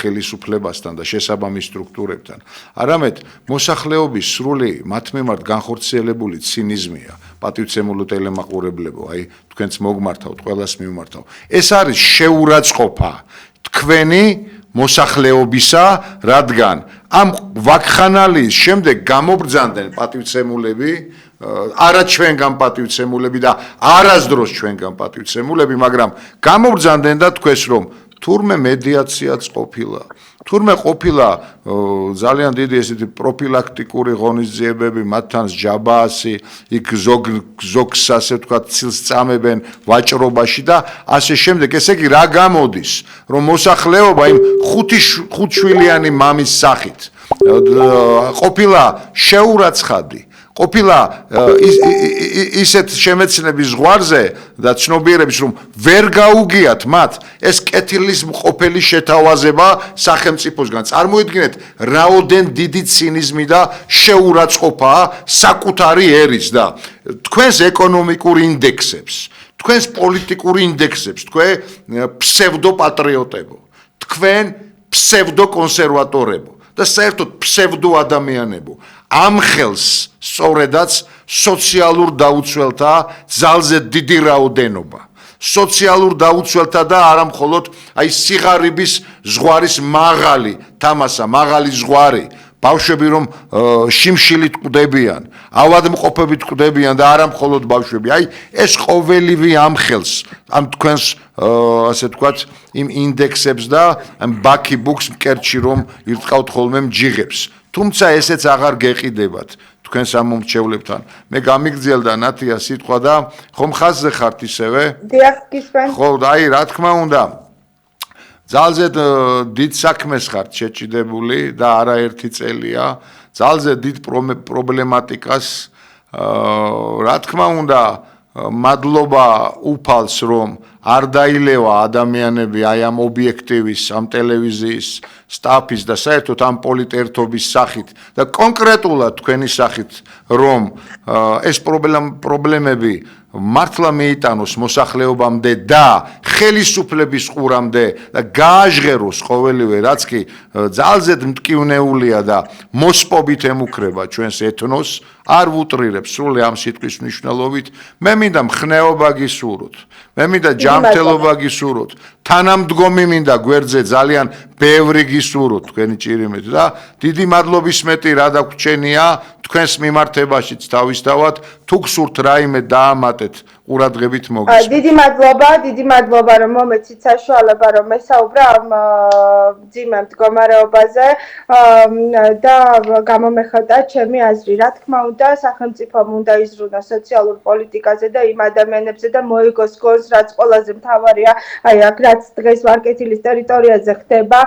ხელისუფლებასთან და შესაბამის სტრუქტურებთან არამედ მოსახლეობის სრული მათ მიმართ განხორციელებული ცინიზმია პატივცემულო ტელემაყურებლებო აი თქვენც მოგმართავთ ყველას მიმართავ ეს არის შეურაცხყოფა თქვენი მოსახლეობისა რადგან ამ ვაკხანალის შემდეგ გამობრძანდნენ პატივცემულები არა ჩვენგან პატივცემულები და არასდროს ჩვენგან პატივცემულები, მაგრამ გამობრძანდნენ და თქვეს რომ თურმე მედიაციაც ყოფილა. თურმე ყოფილა ძალიან დიდი ესეთი პროფილაქტიკური ღონისძიებები, მათთან ჯაბაასი, იქ ზოგს ასე ვთქვათ, ცილს წამებენ ვაჭრობაში და ასე შემდეგ. ესე იგი რა გამოდის, რომ მოსახლეობა იმ ხუთშვილიანი მამის სახით ყოფილა შეურაცხადი ყოფილა ისეთ შემეცნების ზღვარზე და ცნობიერების რომ ვერ გაუგიათ მათ ეს კეთილის მყოფელი შეთავაზება სახელმწიფოსგან წარმოიდგინეთ რაოდენ დიდი ცინიზმი და შეურაცხყოფა საკუთარი ერის და თქვენს ეკონომიკურ ინდექსებს თქვენს პოლიტიკურ ინდექსებს თქვენ ფსევდოპატრიოტებო თქვენ ფსევდოკონსერვატორებო და საერთოდ ფსევდო ადამიანებო ამ ხელს სწორედაც სოციალურ დაუცველთა ძალზე დიდი რაოდენობა სოციალურ დაუცველთა და არა მხოლოდ აი სიღარიბის ზღვარის მაღალი თამასა მაღალი ზღვარი ბავშვები რომ შიმშილით კვდებიან ავადმყოფებით კვდებიან და არა მხოლოდ ბავშვები აი ეს ყოველივე ამ ხელს ამ თქვენს ასე ვთქვათ იმ ინდექსებს და ამ ბაქი ბუქს მკერდში რომ ირტყავთ ხოლმე მჯიღებს თუმცა ესეც აღარ გეყიდებათ თქვენს ამ მომრჩევლებთან მე გამიგრძელდა ნათია სიტყვა და ხომ ხაზზე ხართ ისევე დიახ გისმენ ხო აი რა თქმა უნდა ძალზე დიდ საქმეს ხართ შეჭიდებული და არაერთი წელია ძალზე დიდ პრობლემატიკას რა თქმა უნდა მადლობა უფალს რომ არ დაილევა ადამიანები აი ამ ობიექტივის ამ ტელევიზიის სტაფის და საერთოდ ამ პოლიტერთობის სახით და კონკრეტულად თქვენი სახით რომ ეს პრობლემები მართლა მეიტანოს მოსახლეობამდე და ხელისუფლების ყურამდე და გააჟღეროს ყოველივე რაც კი ძალზედ მტკივნეულია და მოსპობით ემუქრება ჩვენს ეთნოს არ ვუტრირებ სრული ამ სიტყვის მნიშვნელობით მე მინდა მხნეობა გისურვოთ მე მინდა ჯანმრთელობა გისურვოთ თანამდგომი მინდა გვერდზე ძალიან ბევრი გისურვოთ თქვენი ჭირიმით და დიდი მადლობის მეტი რა დაგვრჩენია თქვენს მიმართებაშიც თავისთავად თუ გსურთ რაიმე დაამატეთ ყურადღებით მოგესალმებით. დიდი მადლობა რომ მომეცით საშუალება რომ მესაუბრა ამ ძიმე მდგომარეობაზე და გამომეხატა ჩემი აზრი. რა თქმა უნდა, სახელმწიფომ უნდა იზრუნოს სოციალურ პოლიტიკაზე და იმ ადამიანებზე და მოიგოს გონს დროს რაც ყველაზე მთავარია, აი აქ რაც დღეს ვარკეთილის ტერიტორიაზე ხდება,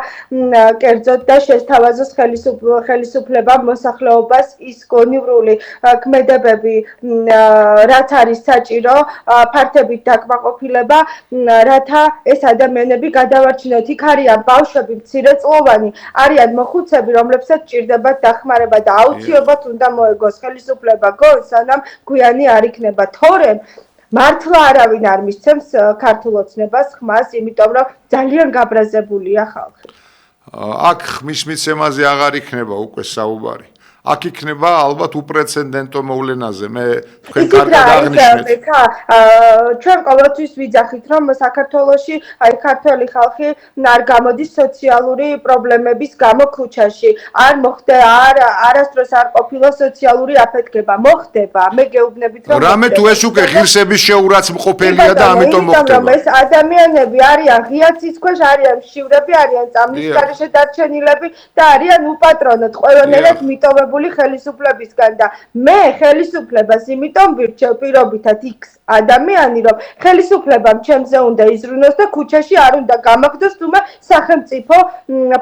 კერძოდ და შესთავაზოს ხელისუფლებამ მოსახლეობას ის გონივრული ქმედებები, რაც არის საჭირო, ფართებით დაკმაყოფილება, რათა ეს ადამიანები გადავარჩინოთ. იქ არიან ბავშვები მცირეწლოვანი, არიან მოხუცები, რომლებსაც ჭირდებათ დახმარება და აუცილებლად უნდა მოეგოს ხელისუფლება გონს, სანამ გვიანი არ იქნება. თორემ მართლა არავინ არ მისცემს ქართულ ოცნებას ხმას, იმიტომ რომ ძალიან გაბრაზებულია ხალხი. აქ ხმის მიცემაზე აღარ იქნება უკვე საუბარი. აქ იქნება ალბათ უპრეცედენტო მოვლენაზე. მე თქვენ კარგად აღნიშნეთ. ჩვენ ყოველთვის ვიძახით, რომ საქართველოში აი ქართველი ხალხი არ გამოდის სოციალური პრობლემების გამო ქუჩაში. არასდროს არ ყოფილა სოციალური აფეთქება. მოხდება. მე გეუბნებით, რომ რამე თუ ეს უკვე ღირსების შეურაცხმყოფელია და ამიტომ მოხდება. ეს ადამიანები არიან ღია ცის ქვეშ, არიან მშივრები, არიან წამლის გარეშე დარჩენილები და არიან უპატრონოდ ყველანაირად მიტოვებული ხელისუფლებისგან და მე ხელისუფლებას იმიტომ ვირჩევ პირობითად X ადამიანი, რომ ხელისუფლებამ ჩემზე უნდა იზრუნოს და ქუჩაში არ უნდა გამაგდოს, თუმცა სახელმწიფო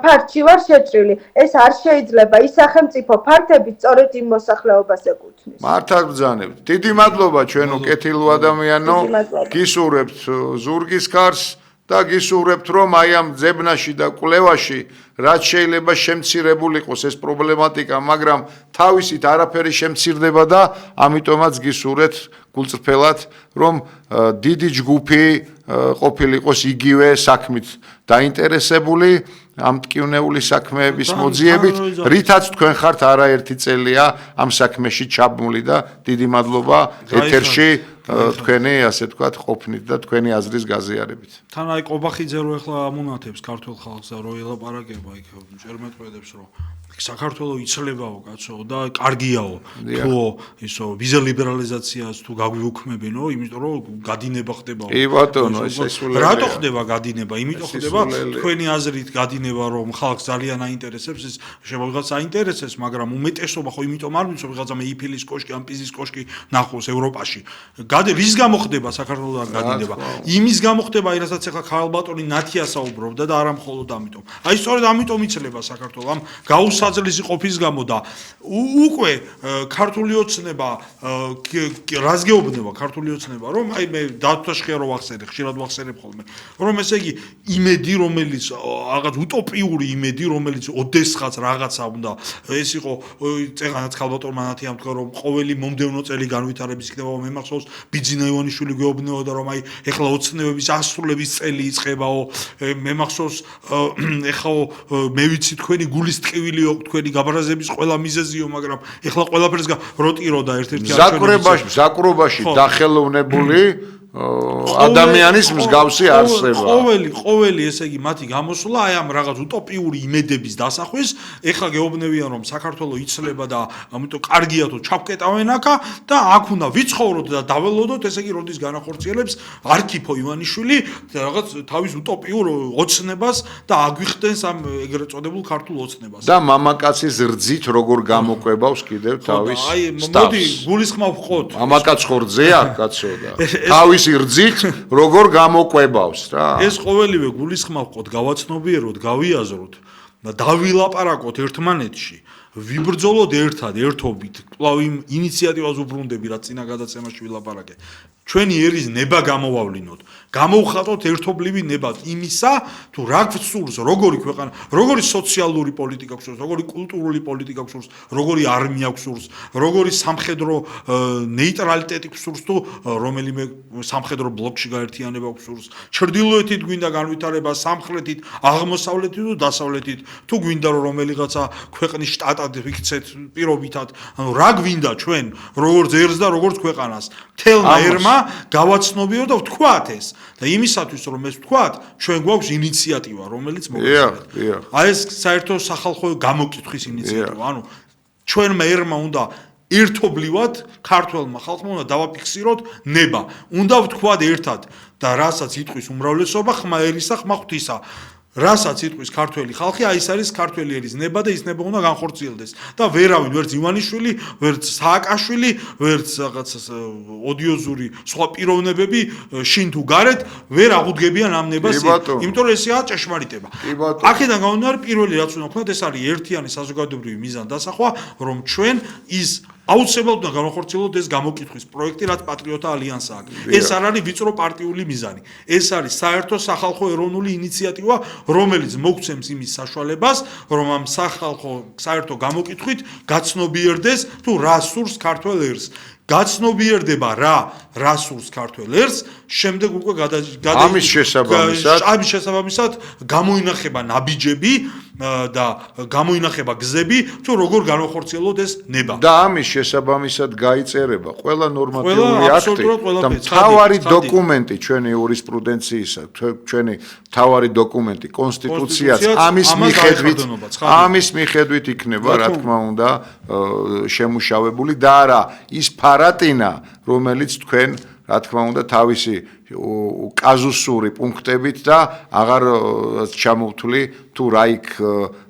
ფარჩი ვარ შეჭრილი. ეს არ შეიძლება. ის სახელმწიფო ფართები სწორედ იმ მოსახლეობას ეკუთვნის. მართად ბრძანებთ. დიდი მადლობა ჩვენო კეთილო ადამიანო. გისურვებთ ზურგის ქარს და გისურვებთ, რომ აი ამ ძებნაში და კვლევაში რაც შეიძლება შემცირებული იყოს ეს პრობლემატიკა, მაგრამ თავისით არაფერი შემცირდება და ამიტომაც გისურვებთ გულწრფელად, რომ დიდი ჯგუფი ყოფილიყოს იგივე საქმით დაინტერესებული ამ ტკივნეული საქმეების მოძიებით, რითაც თქვენ ხართ არაერთი წელია ამ საქმეში ჩაბმული და დიდი მადლობა ეთერში თქვენი ასე ვთქვათ ყოფნით და თქვენი აზრის გაზიარებით. თან აი ყობახიძე რო ახლა ამონათებს ქართულ ხალხს და რო ელაპარაკება იქ ჭერმეტყვედებს რომ საქართველოს იცლებაო კაცო და კარგიაო თუ ისო ვიზა ლიბერალიზაციას თუ გაგვიუქმებინო, იმიტომ რომ გადინება ხდებაო. კი ბატონო, ეს სულელია. რატო ხდება გადინება? იმიტომ ხდება თქვენი აზრით გადინება რომ ხალხს ძალიან აინტერესებს, ეს შემოგიღაც აინტერესებს, მაგრამ უმეტესობა ხო იმიტომ არ ვიცი, ვიღაცა მე იფილის კოშკი, ამ პიზის კოშკი ნახოს ევროპაში. რის გამო ხდება საქართველოს გადინება? იმის გამო ხდება, რასაც ახლა ქალბატონი ნათია საუბრობდა და არა მხოლოდ ამიტომ. აი სწორედ ამიტომ იცლება საქართველოს ამ გაუსაძლისი ყოფის გამო და უკვე ქართული ოცნება რას გეუბნება ქართული ოცნება, რომ აი მე დათვაშხია რო ვახსენე, ხშირად ვახსენებ ხოლმე, რომ ესე იგი იმედი, რომელიც რაღაც უტოპიური იმედი, რომელიც ოდესღაც რაღაცა უნდა ეს იყო, წეგანაც ქალბატონმა ნათიამ თქვა, რომ ყოველი მომდევნო წელი განვითარების იქნება, მე მახსოვს ბიძინა ივანიშვილი გეუბნებოდა, რომ აი ეხლა ოცნებების ასრულების წელი იწყებაო, მე მახსოვს ეხლა მე ვიცი თქვენი გულის ტკივილიო, თქვენი გაბრაზების ყველა მიზეზიო, მაგრამ ეხლა ყველაფერს როტიროდა ერთ-ერთი მზაკრობაში დახელოვნებული ადამიანის მსგავსი არსება. ყოველი ესე იგი მათი გამოსვლა აი ამ რაღაც უტოპიური იმედების დასახვის, ეხლა გეუბნებიან რომ საქართველოს იცლება და ამიტომ კარგია თუ ჩავკეტავენ აქა და აქ უნდა ვიცხოვროთ და დაველოდოთ, ესე იგი როდის განახორციელებს არქიფო ივანიშვილი რაღაც თავის უტოპიურ ოცნებას და აგვიხდენს ამ ეგრეთ წოდებულ ქართულ ოცნებას. და მამაკაცის რძით როგორ გამოყვებავს კიდევ თავის სტავს. მოდი გულისხმობ ვყოთ. მამაკაც ხორძეა კაცო და თავის რძით როგორ გამოყვებავს რა. ეს ყოველივე გულისხმობ ვყოთ, გავაცნობიეროთ, გავიაზროთ და დავილაპარაკოთ ერთმანეთში. ვიბრძოლოთ ერთად, ერთობით, კვლავ იმ ინიციატივას უბრუნდები, რაც წინა გადაცემაში ვილაპარაკე. ჩვენი ერის ნება გამოვავლინოთ, გამოვხატოთ ერთობლივი ნება იმისა, თუ რა გვსურს, როგორი ქვეყანა, როგორი სოციალური პოლიტიკა გვსურს, როგორი კულტურული პოლიტიკა გვსურს, როგორი არმია გვსურს, როგორი სამხედრო ნეიტრალიტეტი გვსურს თუ რომელიმე სამხედრო ბლოკში გაერთიანება გვსურს, ჩრდილოეთით გვინდა განვითარება, სამხრეთით, აღმოსავლეთით თუ დასავლეთით, თუ გვინდა რომ რომელიღაცა ქვეყნის შტატად ვიქცეთ პირობითად, ანუ რა გვინდა ჩვენ, როგორც ერს და როგორც ქვეყანას, თელმა ერმა გავაცნობიო და ვთქვათ ეს და იმისათვის რომ ეს ვთქვათ, ჩვენ გვაქვს ინიციატივა, რომელიც მოგესალმებით. აი ეს საერთო სახალხო გამოკითხვის ინიციატივა, ანუ ჩვენმა ერმა უნდა ერთობლივად ქართველმა ხალხმა უნდა დავაფიქსიროთ ნება. უნდა ვთქვათ ერთად და რასაც იტყვის უმრავლესობა, ხმა ერისა, ხმა ღვთისა. რასაც იტყვის ქართველი ხალხი, აი ეს არის ქართველი ერის ნება და ის ნება უნდა განხორციელდეს. და ვერავინ, ვერც ივანიშვილი, ვერც სააკაშვილი, ვერც რაღაც ოდიოზური სხვა პიროვნებები შინ თუ გარეთ ვერ აღუდგებიან ამ ნებას. იმიტომ რომ ესეა ჭეშმარიტება. აქედან გამომდინარე, პირველი რაც უნდა ვქნათ, ეს არის ერთიანი საზოგადოებრივი მიზანი დასახვა, რომ ჩვენ ის აუცილებლად უნდა განხორციელოთ ეს გამოკითხვის პროექტი, რაც პატრიოტთა ალიანსა აქვს. ეს არ არის ვიწრო პარტიული მიზანი. ეს არის საერთო სახალხო ეროვნული ინიციატივა, რომელიც მოგცემს იმის საშუალებას, რომ ამ სახალხო საერთო გამოკითხვით გაცნობიერდეს თუ რა სურს ქართველ ერს. გაცნობიერდება რა სურს ქართველ ერს, შემდეგ უკვე ამის შესაბამისად გამოინახება ნაბიჯები და გამოინახება გზები, თუ როგორ განახორციელოთ ეს ნება. და ამის შესაბამისად გაიწერება ყველა ნორმატიული აქტი და მთავარი დოკუმენტი ჩვენი იურისპრუდენციისა, ჩვენი მთავარი დოკუმენტი კონსტიტუციაც ამის მიხედვით იქნება, რა თქმა უნდა, შემუშავებული და არა ის ფარატინა, რომელიც თქვენ რა თქმა უნდა თავისი კაზუსური პუნქტებით და აღარ ჩამოვთვლი თუ რა იქ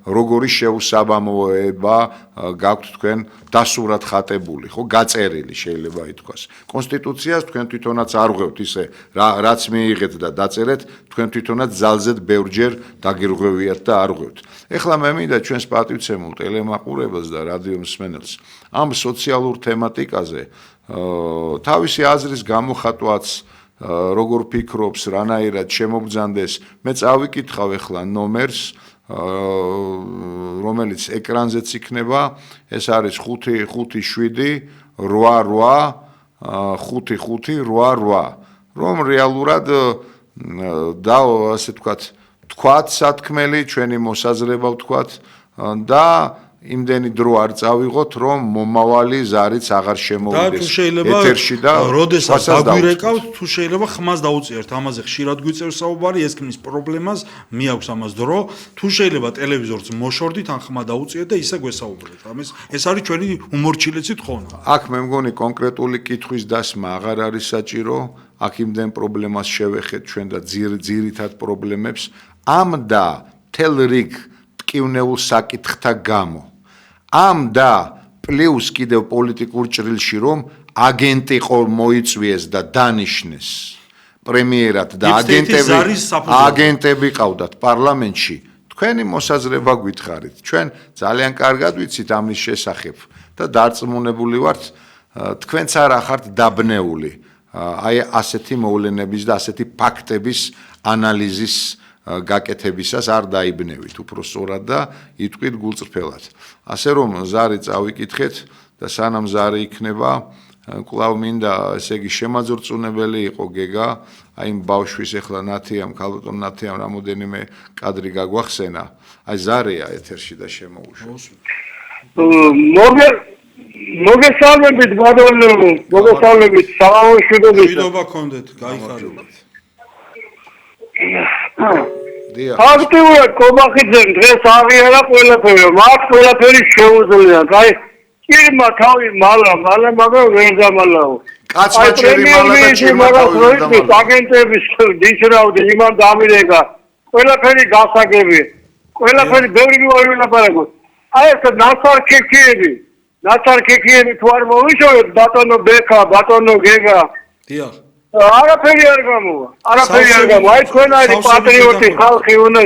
როგორი შეუსაბამოება გაქვთ თქვენ დასურად ხატებული, ხო, გაწერილი შეიძლება ითქვას. კონსტიტუციას თქვენ თვითონაც არ ღვევთ ისე რაც მიიღეთ და დაწერეთ, თქვენ თვითონაც ძალზედ ბევრჯერ დაგირღვევიათ და არ ღვევთ. ეხლა მე მინდა ჩვენს პატივცემულ ტელემაყურებელს და რადიო მსმენელს ამ სოციალურ თემატიკაზე თავისი აზრის გამოხატვაც როგორ ფიქრობს, რანაირად შემოგძანდეს, მე წავიკითხავ ახლა ნომერს, რომელიც ეკრანზეც იქნება, ეს არის 5588558, რომ რეალურად და ასე თქვათ სათქმელი, ჩვენი მოსაზრება ვთქვათ და იმდენი დრო არ წავიღოთ, რომ მომავალი ზარიც აღარ შემოვიდეს ეთერში და როდესაც დაგვირეკავთ, თუ შეიძლება ხმას დაუწიოთ, ამაზე ხშირად გვიწევს საუბარი, ეს ქმნის პრობლემას, მე აქვს ამას დრო, თუ შეიძლება ტელევიზორს მოშორდით, ან ხმა დაუწიეთ და ისე გვესაუბრეთ. ეს არის ჩვენი უმორჩილესი თხოვნა. აქ მე მგონი კონკრეტული კითხვის დასმა აღარ არის საჭირო, აქ იმდენ პრობლემას შევეხეთ ჩვენ და ძირითად პრობლემებს ამ და მთელ რიგ ტკივნეულ საკითხთა გამო. ამ და პლუს კიდევ პოლიტიკურ ჭრილში რომ აგენტი მოიწვიეს და დანიშნეს პრემიერად და აგენტები ყავდათ პარლამენტში, თქვენი მოსაზრება გითხარით. ჩვენ ძალიან კარგად ვიცით ამის შესახებ და დარწმუნებული ვართ, თქვენც არ ახართ დაბნეული აი ასეთი მოვლენების და ასეთი ფაქტების ანალიზის გაკეთებისას არ დაიბნევით უფრო სწორად და იტყვით გულწრფელად. ასე რომ ზარი წავიკითხეთ და სანამ ზარი იქნება, კვლავ მინდა ესე იგი შემაძორწუნებელი იყო გეგა, აი იმ ბავშვის ახლა ნათიამ, ქალბატონ ნათიამ რამოდენიმე კადრი გაგვახსენა. აი ზარია ეთერში და შემოუშვა. მოგესალმებით ბატონო, მოგესალმებით, საღამოშიდობით. მშვიდობა გქონდეთ, გაიხარებათ. აქტიურად კომახიძემ დღეს აღიარა ყველაფერი, მათ ყველაფერი შეუძლია. აი, ჭირმა თავი მალა, მაგრამ ვერ დამალაო. კაცმა ჭირი მალა და ჭირმა თავი ვერ დამალაო. აგენტების დიშრავდი, იმან დამირეკა. ყველაფერი გასაგები. ყველაფერი ბევრი ვილაპარაკოთ. აი ეს ნაცარქექიები თუ არ მოვიშორეთ, ბატონო ბექა, ბატონო გეგა. დიახ. არაფერი არ გამოვა. აი თქვენ არის პატრიოტი ხალხი უნდა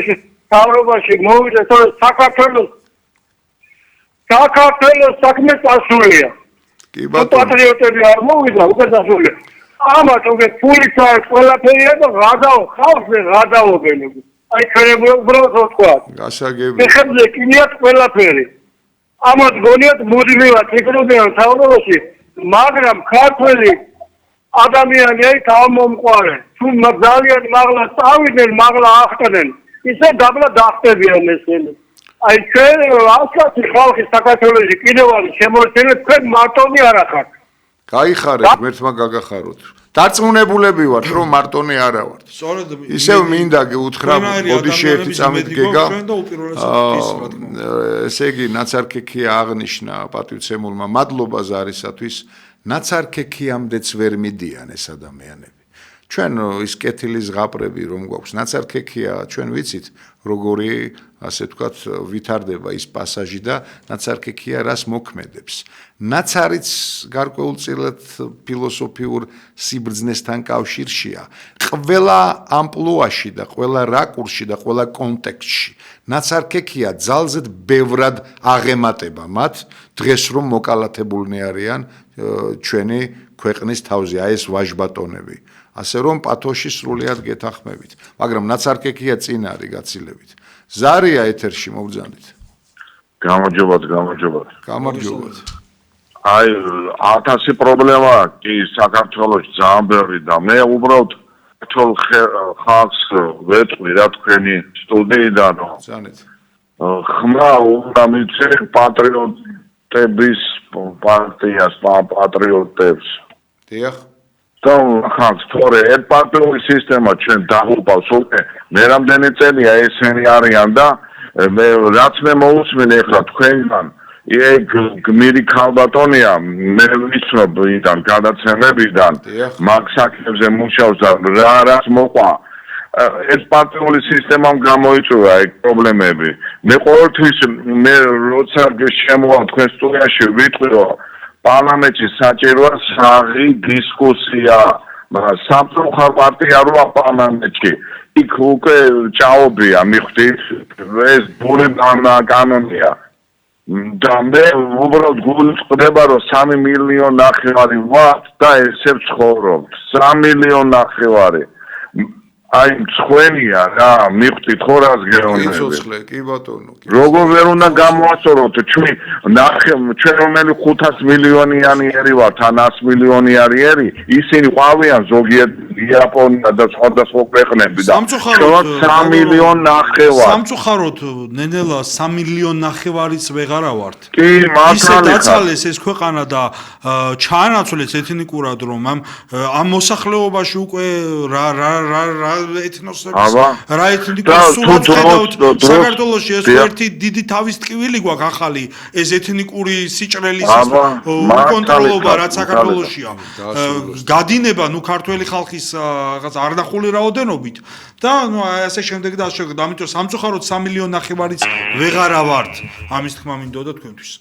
თავრობაში მოვიდეთ, საქართველოს საქმე წასულია. კი ბატონო. პატრიოტები არ მოვიდა, უკვე წასულია. ამათ უკვე ფულით არის ყველაფერია და ხალხზე გადაობენ. აი ჩვენ უბრალოდ ვთქვა. გასაგები. ეხებზე კინიათ ყველაფერი. ამათ გონიათ მუდმივად ფიქრობენ თავრობაში, მაგრამ ქართველი ადამიანი არის თავმომყვარე. თუ ძალიან მაღლა წავიდნენ, მაღლა ახტნენ, ისე დაბლა დახტებიან ესენი. აი ჩვენ ასეთი ხალხი საქართველოში კიდევ არის შემორჩენილი, თქვენ მარტონი არ ახართ. გაიხარეთ, ღმერთმა გაგახაროთ. დარწმუნებულები ვართ, რომ მარტონი არა ვართ. ისევ მინდა გეუთხრა, ბოდიში ერთი წამით გეგა. ესე იგი, ნაცარქექია აღნიშნა პატივცემულმა, მადლობა ზარისათვის. ნაცარქექიამდეც ვერ მიდიან ეს ადამიანები. ჩვენ ის კეთილის ზღაპრები რომ გვაქვს, ნაცარქექია ჩვენ ვიცით, როგორი ასე ვთქვათ ვითარდება ის პასაჟი და ნაცარქექია რას მოქმედებს. ნაცარიც გარკვეულწილად ფილოსოფიურ სიბრძნესთან კავშირშია. ყველა ამპლუაში და ყველა რაკურსში და ყველა კონტექსტში ნაცარქექია ძალზედ ბევრად აღემატება მათ დღეს რომ მოკალათებულნი არიან ჩვენი ქვეყნის თავზე აი ეს ვაჟბატონები. ასე რომ პათოში სრულიად გეთანხმებით. მაგრამ ნაცარქექია წინ არის გაცილებით. ზარია ეთერში მოგძანდით. გამარჯობათ. გამარჯობათ. აი 1000 პრობლემა კი საქართველოში ძალიან ბევრი და მე უბრალოდ თულ ხალხს ვეთქვი რა თქვენი სტუდიიდან ზანეთ. ხმა უნდა მიცე პატრიოტების პარტიას პატრიოტებს. დიახ. ხალხს თორე ერთპარტიული სისტემა ჩვენ დაღუპავს უკვე მე რამდენი წელია ესენი არიან და მე რაც მე მოусმინე ახლა თქვენგან გმირი ქალბატონია მე ვიცნობ იდან გადაცემებიდან მაგ საქმეებზე მუშაობს და რაც მოყვა ერთპარტიული სისტემამ გამოიწვია ეგ პრობლემები მე ყოველთვის მე როცა შემოვალ თქვენ სტუდიაში ვიტყვი რომ პარლამენტში საჭიროა საღი დისკუსია სამწუხარ პარტია როა პარლამენტში იქ უკვე ჭაობია მიხვდით ეს ბური კანონია და მე უბრალოდ გულწრფდება რომ 3 მილიონი ნახევარი ვართ და ესე ვცხოვრობთ 3 მილიონი ნახევარი აი მცხვენია რა მიხვდით ხო რას გეუბნები იცოცხლე კი ბატონო როგორ ვერ უნდა გამოასწოროთ ჩვენ რომელი 500 მილიონიანი ვართ ან 100 მილიონიანი ისინი ყვავიან ზოგიერთ იაპონია და სხვადასხვა ქვეყნები და 3 მილიონი ნახევარი სამწუხაროდ ნენელა 3 მილიონი ნახევარიც ვეღარა ვართ კი მართალია დაცალეს ეს ქვეყანა და ჩაანაცვლეს ეთნიკურად რომ ამ მოსახლეობაში უკვე რა ეთნოსების რა ეთნიკოს სულაც ხედავთ საქართველოში ეს ერთი დიდი თავის ტკივილი გვაქვს ახალი ეს ეთნიკური სიჭრელის უკონტროლობა რაც საქართველოშია გადინება ნუ ქართველი ხალხის რაღაც არნახული რაოდენობით და ნუ ასე შემდეგ და ასე შემდეგ ამიტომ სამწუხაროდ 3 მილიონი ნახევარიც ვეღარა ვართ ამის თქმა მინდოდა თქვენთვის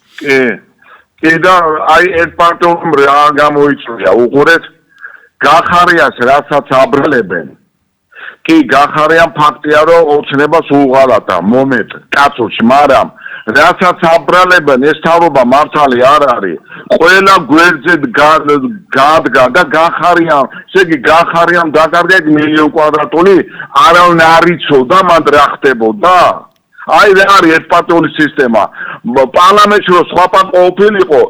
კი და აი ერთპარტიულობამ რა გამოიწვია უყურეთ გახარიას რასაც აბრალებენ კი გახარიან ფაქტია რომ ოცნებას უღალატა მომენტ კაცოში მაგრამ რასაც აბრალებენ ეს თავობა მართალი არ არის ყველა გვერდზე გადგა და გახარიან ესე იგი გახარიან დაკარგა 1 მილიონი კვადრატული არავინ არ იცოდა მანდ რა ხდებოდა აი რა არის ერთპარტიული სისტემა პარლამენტში რო სხვა ყოფილიყო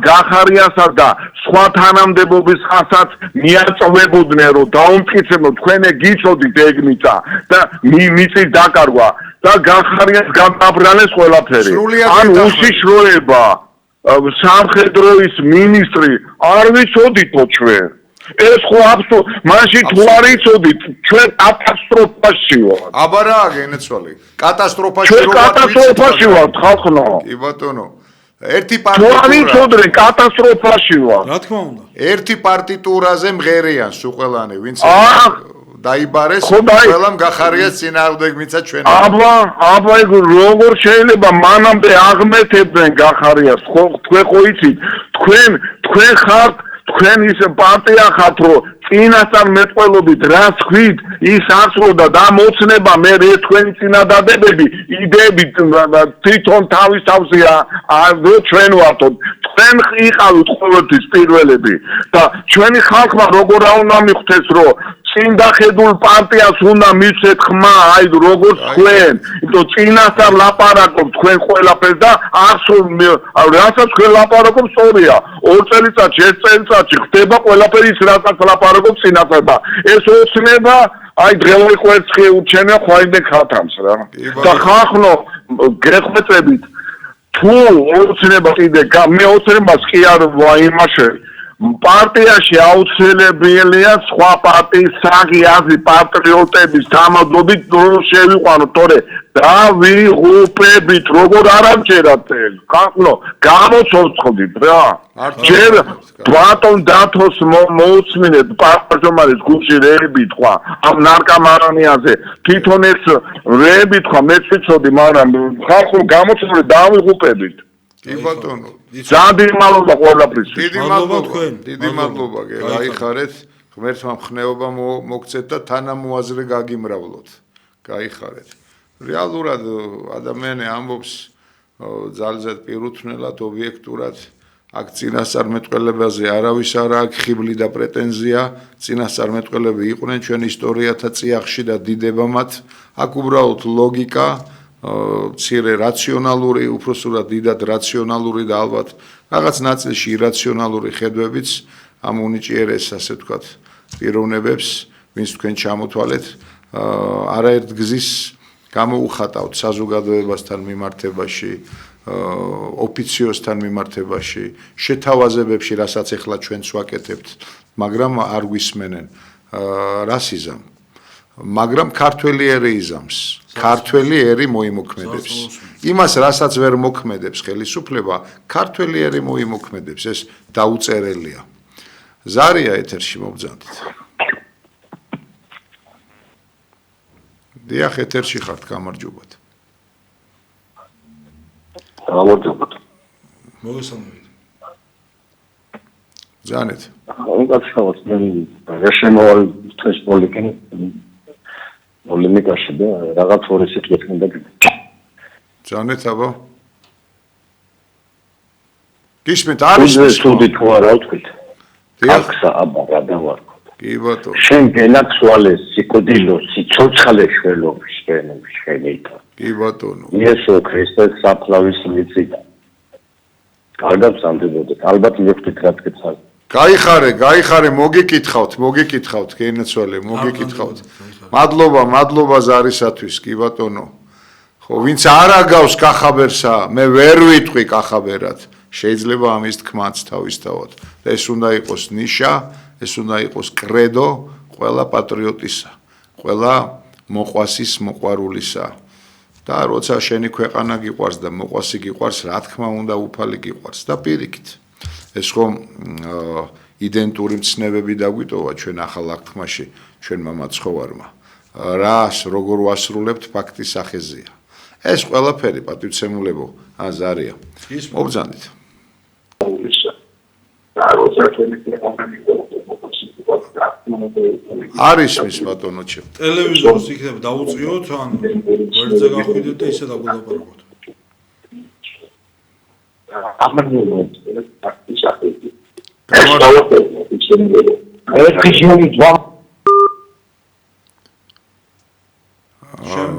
გახარიასა და სხვა თანამდებობის ხალხსაც მიაწვებოდნენ რომ დაუმტკიცებო თქვენ გიცოდით ეგ მიწა და მიწის დაკარგვა და გახარიას გამოაბრალეს ყველაფერი ან უშიშროება სამხედროის მინისტრი არ ვიცოდითო ჩვენ ეს ხო აბსოლუტ მაშინ თუ არ იცოდით ჩვენ კატასტროფაში ვართ აბა რა გენეცვალი კატასტროფაში ჩვენ კატასტროფაში ვართ ხალხო კი ბატონო ერთი თუ არ იცოდნენ კატასტროფაში ვართ რა თქმა უნდა ერთი პარტიტურაზე მღერიან სულ ყველანი ვინც დაიბარეს ყველამ გახარიას წინააღმდეგ მიწა ჩვენ აბა ეგ როგორ შეიძლება მანამდე აღმეთებდნენ გახარიას თქვენ ხო იცით თქვენ ხართ თქვენ ის პარტია ხართ რომ წინასწარ მეტყველობით რას ხვით ის არსებობდა და მოცნება მე თქვენი წინადადებები იდეები თვითონ თავის თავზეა ჩვენ ვართო თქვენ იყავით ყოველთვის პირველები და ჩვენი ხალხმა როგორ უნდა მიხვდეს რომ წინდახედულ პარტიას უნდა მიცეთ ხმა აი როგორც თქვენ იმიტომ წინასწარ ლაპარაკობთ თქვენ ყველაფერს და რასაც თქვენ ლაპარაკობთ სწორია 2 წელიწადში 1 წელიწადში ხდება ყველაფერი ის რასაც ლაპარაკობთ წინასწარ და ეს ოცნება აი დღევი ყვერცხი უჩენე ხვაინდე ხათამს რა და ხახნო გეხვეწებით თუ ოცნება კიდე მე ოცნებას კი არ ვაიმაშე პარტიაში აუცილებელია სხვა პარტიის საღი აზრი პატრიოტების თამადობით რომ შევიყვანოთ თორე დავიღუპებით, როგორ არ ამჯერათ ხახნო, გამოცოცხლდით რა. ჯერ ბატონ დათოს მოუწმინეთ პარლამენტის გუნდში რეები თქვა ამ ნარკომანიაზე, თვითონ ეს რეები თქვა მეც ვიცოდი, მაგრამ ხახნო გამოცოცხლდით, დავიღუპებით. კი ბატონო. ძალიან დიდი მადლობა ყველაფრის. დიდი მადლობა, გაიხარეთ. ღმერთმა მხნეობა მოგცეთ და თანამოაზრე გაგიმრავლოთ. გაიხარეთ. რეალურად ადამიანი ამბობს ძალზედ პირუთვნელად, ობიექტურად, აქ წინასწარმეტყველებაზე არავის არ აქვს ხიბლი და პრეტენზია, წინასწარმეტყველები იყვნენ ჩვენ ისტორიათა წიაღში და დიდება მათ, აქ უბრალოდ ლოგიკა, მცირე რაციონალური, უпроსტად დიდად რაციონალური და ალბათ რაღაც ნაწილში ირაციონალური ხედვებიც ამ უნიჭიერეს, ასე ვთქვათ, პიროვნებებს, ვინც თქვენ ჩამოთვალეთ, არაერთ გზის გამოუხატავთ საზოგადოებასთან მიმართებაში, ოფიციოსთან მიმართებაში, შეთავაზებებში, რასაც ახლა ჩვენც ვაკეთებთ, მაგრამ არ გვისმენენ რასიზმ. მაგრამ ქართველი ერი იზამს, ქართველი ერი მოიმოქმედებს. იმას, რასაც ვერ მოქმედებს ხელისუფლება, ქართველი ერი მოიმოქმედებს, ეს დაუწერელია. ზარია ეთერში მოგზავნით. დიახ, ეთერში ხართ, გამარჯობათ. გამარჯობათ. მოგესალმებით. ზანეთ. უკაცრავად მე შემოვალ დღეს პოლემიკაში და რაღაც ორი სიტყვით მინდა გითხრათ. ზანეთ აბა. გისმენთ არის სტუდია თუ არა ვთქვით. აქსა აბა რა დავარქო. კი ბატონო. შენ გენაცვალე სიკოდილო სიცოცხლე შველობის შენობის შენითა. კი ბატონო. იესო ქრისტეს საფლავის მიწიდან. კარგად სამდებოდეთ. ალბათ მივხვდით რა თქვით. გაიხარე, მოგიკითხავთ, გენაცვალე, მოგიკითხავთ. მადლობა ზარისათვის, კი ბატონო. ხო, ვინც არ აგავს კახაბერსა, მე ვერ ვიტყვი კახაბერად. შეიძლება ამის თქმაც თავისთავად. და ეს უნდა იყოს ნიშა, ეს უნდა იყოს კრედო ყველა პატრიოტისა, ყველა მოყვასის მოყვარულისა. და როცა შენი ქვეყანა გიყვარს და მოყვასი გიყვარს, რა თქმა უნდა, უფალი გიყვარს და პირიქით. ეს ხომ იდენტური მცნებები დაგვიტოვა ჩვენ ახალ აღთქმაში, ჩვენმა მაცხოვარმა. რას როგორ ვასრულებთ ფაქტის სახეზეა. ეს ყველაფერი პატივცემულებო, ზარია. მოგზავნით. არის მის ბატონო ჩემ. ტელევიზორს იქნება დაუწიოთ, ან გვერდზე გახვიდეთ და ისე დაგულაპარაკოთ.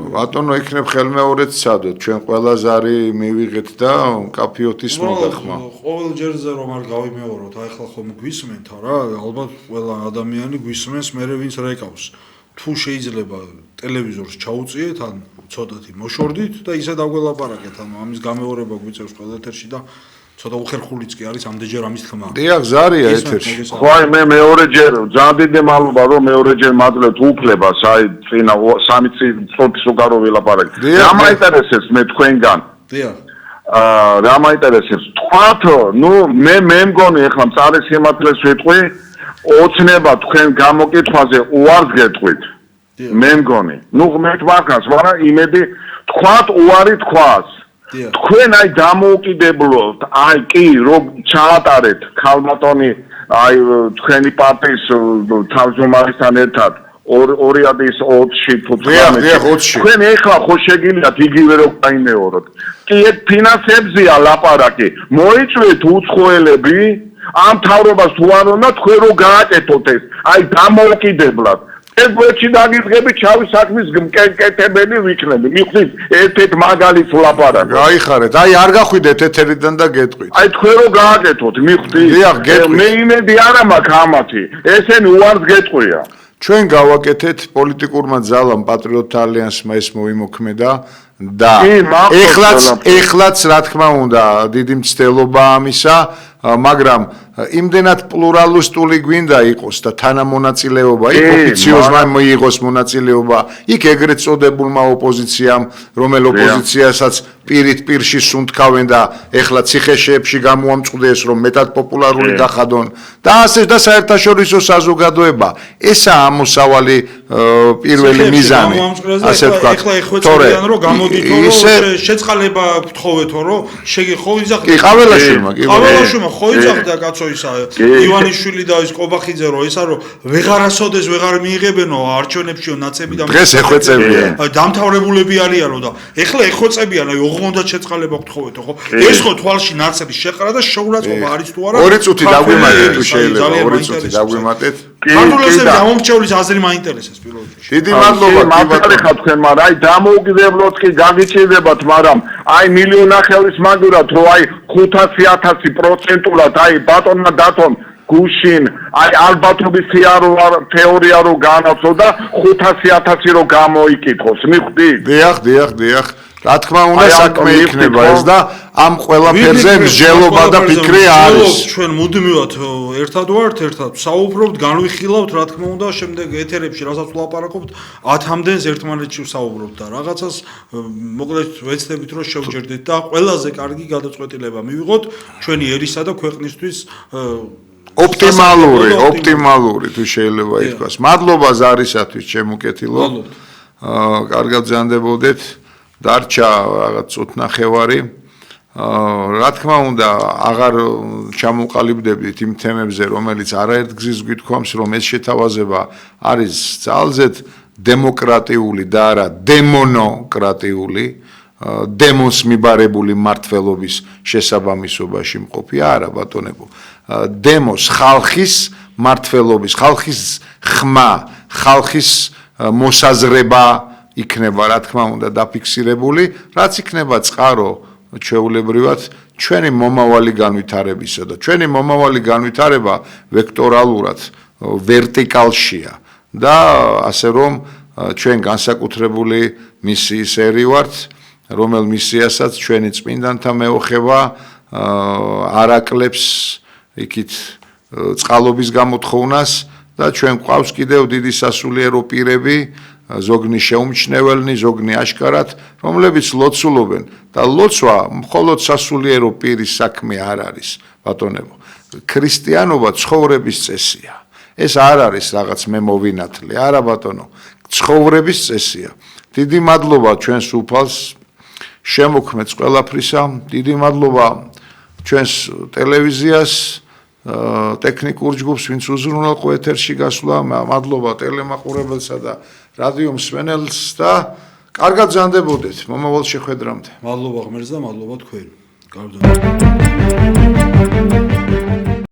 ბატონო იქნებ ხელმეორედ ცადოთ, ჩვენ ყველა ზარი მივიღეთ და კაფიოთის მოგახმა. ყოველ ჯერზე რომ არ გავიმეოროთ, აი ახლა ხომ გვისმენთ რა, ალბათ ყველა ადამიანი გვისმენს, მე ვინც რეკავს. თუ შეიძლება ტელევიზორს ჩაუწიეთ, ან ცოტათი მოშორდით და ისე დაგველაპარაკეთ, ანუ ამის გამეორება გვიწევს ყველა ეთერში და ცოტა უხერხულიც კი არის ამდენჯერ ამის თქმა. დიახ, ზარია ეთერში. ხო, აი მე მეორეჯერ ძალიან დიდი მადლობა რომ მეორეჯერ მაძლევთ უფლებას, აი წინა 3 წუთის უკარო ვილაპარაკე. რა მაინტერესებს მე თქვენგან? დიახ. რა მაინტერესებს? თქვათ, ნუ მე მგონი ახლა მწარე სიმართლეს ვიტყვი, ოცნება თქვენ გამოკითხვაზე უარს გეტყვით. მე მგონი. ნუ ღმერთ მაგას, მაგრამ იმედი თქვათ უარი თქვას. თქვენ აი დამოუკიდებლოთ, აი კი რომ ჩაატარეთ ქალბატონი აი თქვენი პარტიის თავმჯდომარესთან ერთად 2020-ში თუ 2019-ში თქვენ ეხლა ხო შეგიძლიათ იგივე რომ გაიმეოროთ. კი ეს ფინანსებზეა ლაპარაკი. მოიწვიეთ უცხოელები ამ თავრობას თუ არ უნდა თქვენ რო გააკეთოთ ეს აი დამოუკიდებლად. ეს გვერდში დაგიძღები ჩავი საქმის მკეთებელი ვიქნები. მიხვდით ერთ-ერთ მაგალითს ვლაპარაკ. გაიხარეთ, აი არ გახვიდეთ ეთერიდან და გეტყვით. აი თქვენ რო გააკეთოთ, მიხვდით? დიახ, გეტყვით. მე იმედი არა მაქვს ამათი. ესენი უარს გეტყვია. ჩვენ გავაკეთეთ პოლიტიკურმა ძალამ პატრიოტთა ალიანსმა ეს მოიმოქმედა და ეხლაც რა თქმა უნდა დიდი მცდელობა ამისა მაგრამ იმდენად პლურალისტული გვინდა იყოს და თანამონაწილეობა, იქ ოფიციოზმა მიიღოს მონაწილეობა, იქ ეგრეთ წოდებულმა ოპოზიციამ, რომელ ოპოზიციასაც პირით პირში სუნთქავენ და ეხლა ციხეშეებში გამოამწყდეს, რომ მეტად პოპულარული გახადონ და ასე და საერთაშორისო საზოგადოება. ესაა ამოსავალი პირველი მიზანი. ასე ვთქვათ. ეხლა ეხვეწებიან რომ გამოდით რომ შეწყალება გთხოვეთო რომ ხო იძახდა. კი, ყაველაშვილმა, ხო იძახდა კაცო ისა ივანიშვილი და ის ყობახიძე რომ ისა რომ ვეღარასოდეს ვეღარ მიიღებენო არჩევნებშიო ნაცები და დღეს ეხვეწებიან. დამთავრებულები არიანო და ეხლა ეხვეწებიან აი ოღონდ შეწყალება გთხოვეთო ხო ეს ხო თვალში ნაცების შეყრა და შეურაცხყოფა არის თუ არა 2 წუთი დაგვიმატეთ თუ შეიძლება 2 წუთი დაგვიმატეთ ქართულოსები გამომრჩევლის აზრი მაინტერესებს პირველ რიგში დიდი მადლობა მადლობა თქვენ მაგრამ აი დამოუკიდებლად კი გაგიჩნდებათ მაგრამ აი მილიონახევის მაგურად რომ აი 500,000%-ულად აი ბატონმა დათომ გუშინ აი ალბათობის თეორია რო განაცო და 500,000 რო გამოიკითხოს მიხვდით? დიახ. რა თქმა უნდა საქმე იქნება ეს და ამ ყველაფერზე მსჯელობა და ფიქრი არის. ჩვენ მუდმივად ერთად ვართ, ერთად საუბრობთ, განვიხილავთ, რა თქმა უნდა, შემდეგ ეთერებში რასაც ვლაპარაკობთ, 10-მდენს ერთმანეთში ვსაუბრობთ და რაღაცას მოკლედ ვეცდებით რომ შევჯერდეთ და ყველაზე კარგი გადაწყვეტილება მივიღოთ ჩვენი ერისა და ქვეყნისთვის ოპტიმალური თუ შეიძლება ითქვას. მადლობა ზარისათვის ჩემო კეთილო. კარგად ზანდებოდეთ. დარჩა რაღაც წუთნახევარი. რა თქმა უნდა, აღარ ჩამოყალიბდებით იმ თემებზე, რომელიც არაერთ გზის გვითქვამს, რომ ეს შეთავაზება არის ძალზედ დემოკრატიული და არა დემონოკრატიული, დემონს მიბარებული მმართველობის შესაბამისობაში მყოფი არა ბატონებო. დემოს ხალხის მმართველობის, ხალხის ხმა, ხალხის მოსაზრება იქნება რა თქმა უნდა დაფიქსირებული, რაც იქნება წყარო ჩვეულებრივად ჩვენი მომავალი განვითარებისა და ჩვენი მომავალი განვითარება ვექტორალურად ვერტიკალშია და ასე რომ ჩვენ განსაკუთრებული მისიის ერი ვართ, რომელ მისიასაც ჩვენი წმინდანთა მეოხება არაკლებს იქით წყალობის გამოთხოვნას და ჩვენ გვყავს კიდევ დიდი სასულიერო პირები ზოგნი შეუმჩნეველნი, ზოგნი აშკარად, რომლებიც ლოცულობენ და ლოცვა მხოლოდ სასულიერო პირის საქმე არ არის, ბატონებო. ქრისტიანობა ცხოვრების წესია. ეს არ არის რაღაც მე მოვინათლე, არა ბატონო, ცხოვრების წესია. დიდი მადლობა ჩვენს უფალს, შემოქმედს ყველაფრისა, დიდი მადლობა ჩვენს ტელევიზიას, ტექნიკურ ჯგუფს, ვინც უზრუნველყო ეთერში გასვლა, მადლობა ტელემაყურებელსა და რადიო მსმენელს და კარგად ზანდებოდეთ მომავალ შეხვედრამდე. მადლობა ღმერთს და მადლობა თქვენ. კარგად.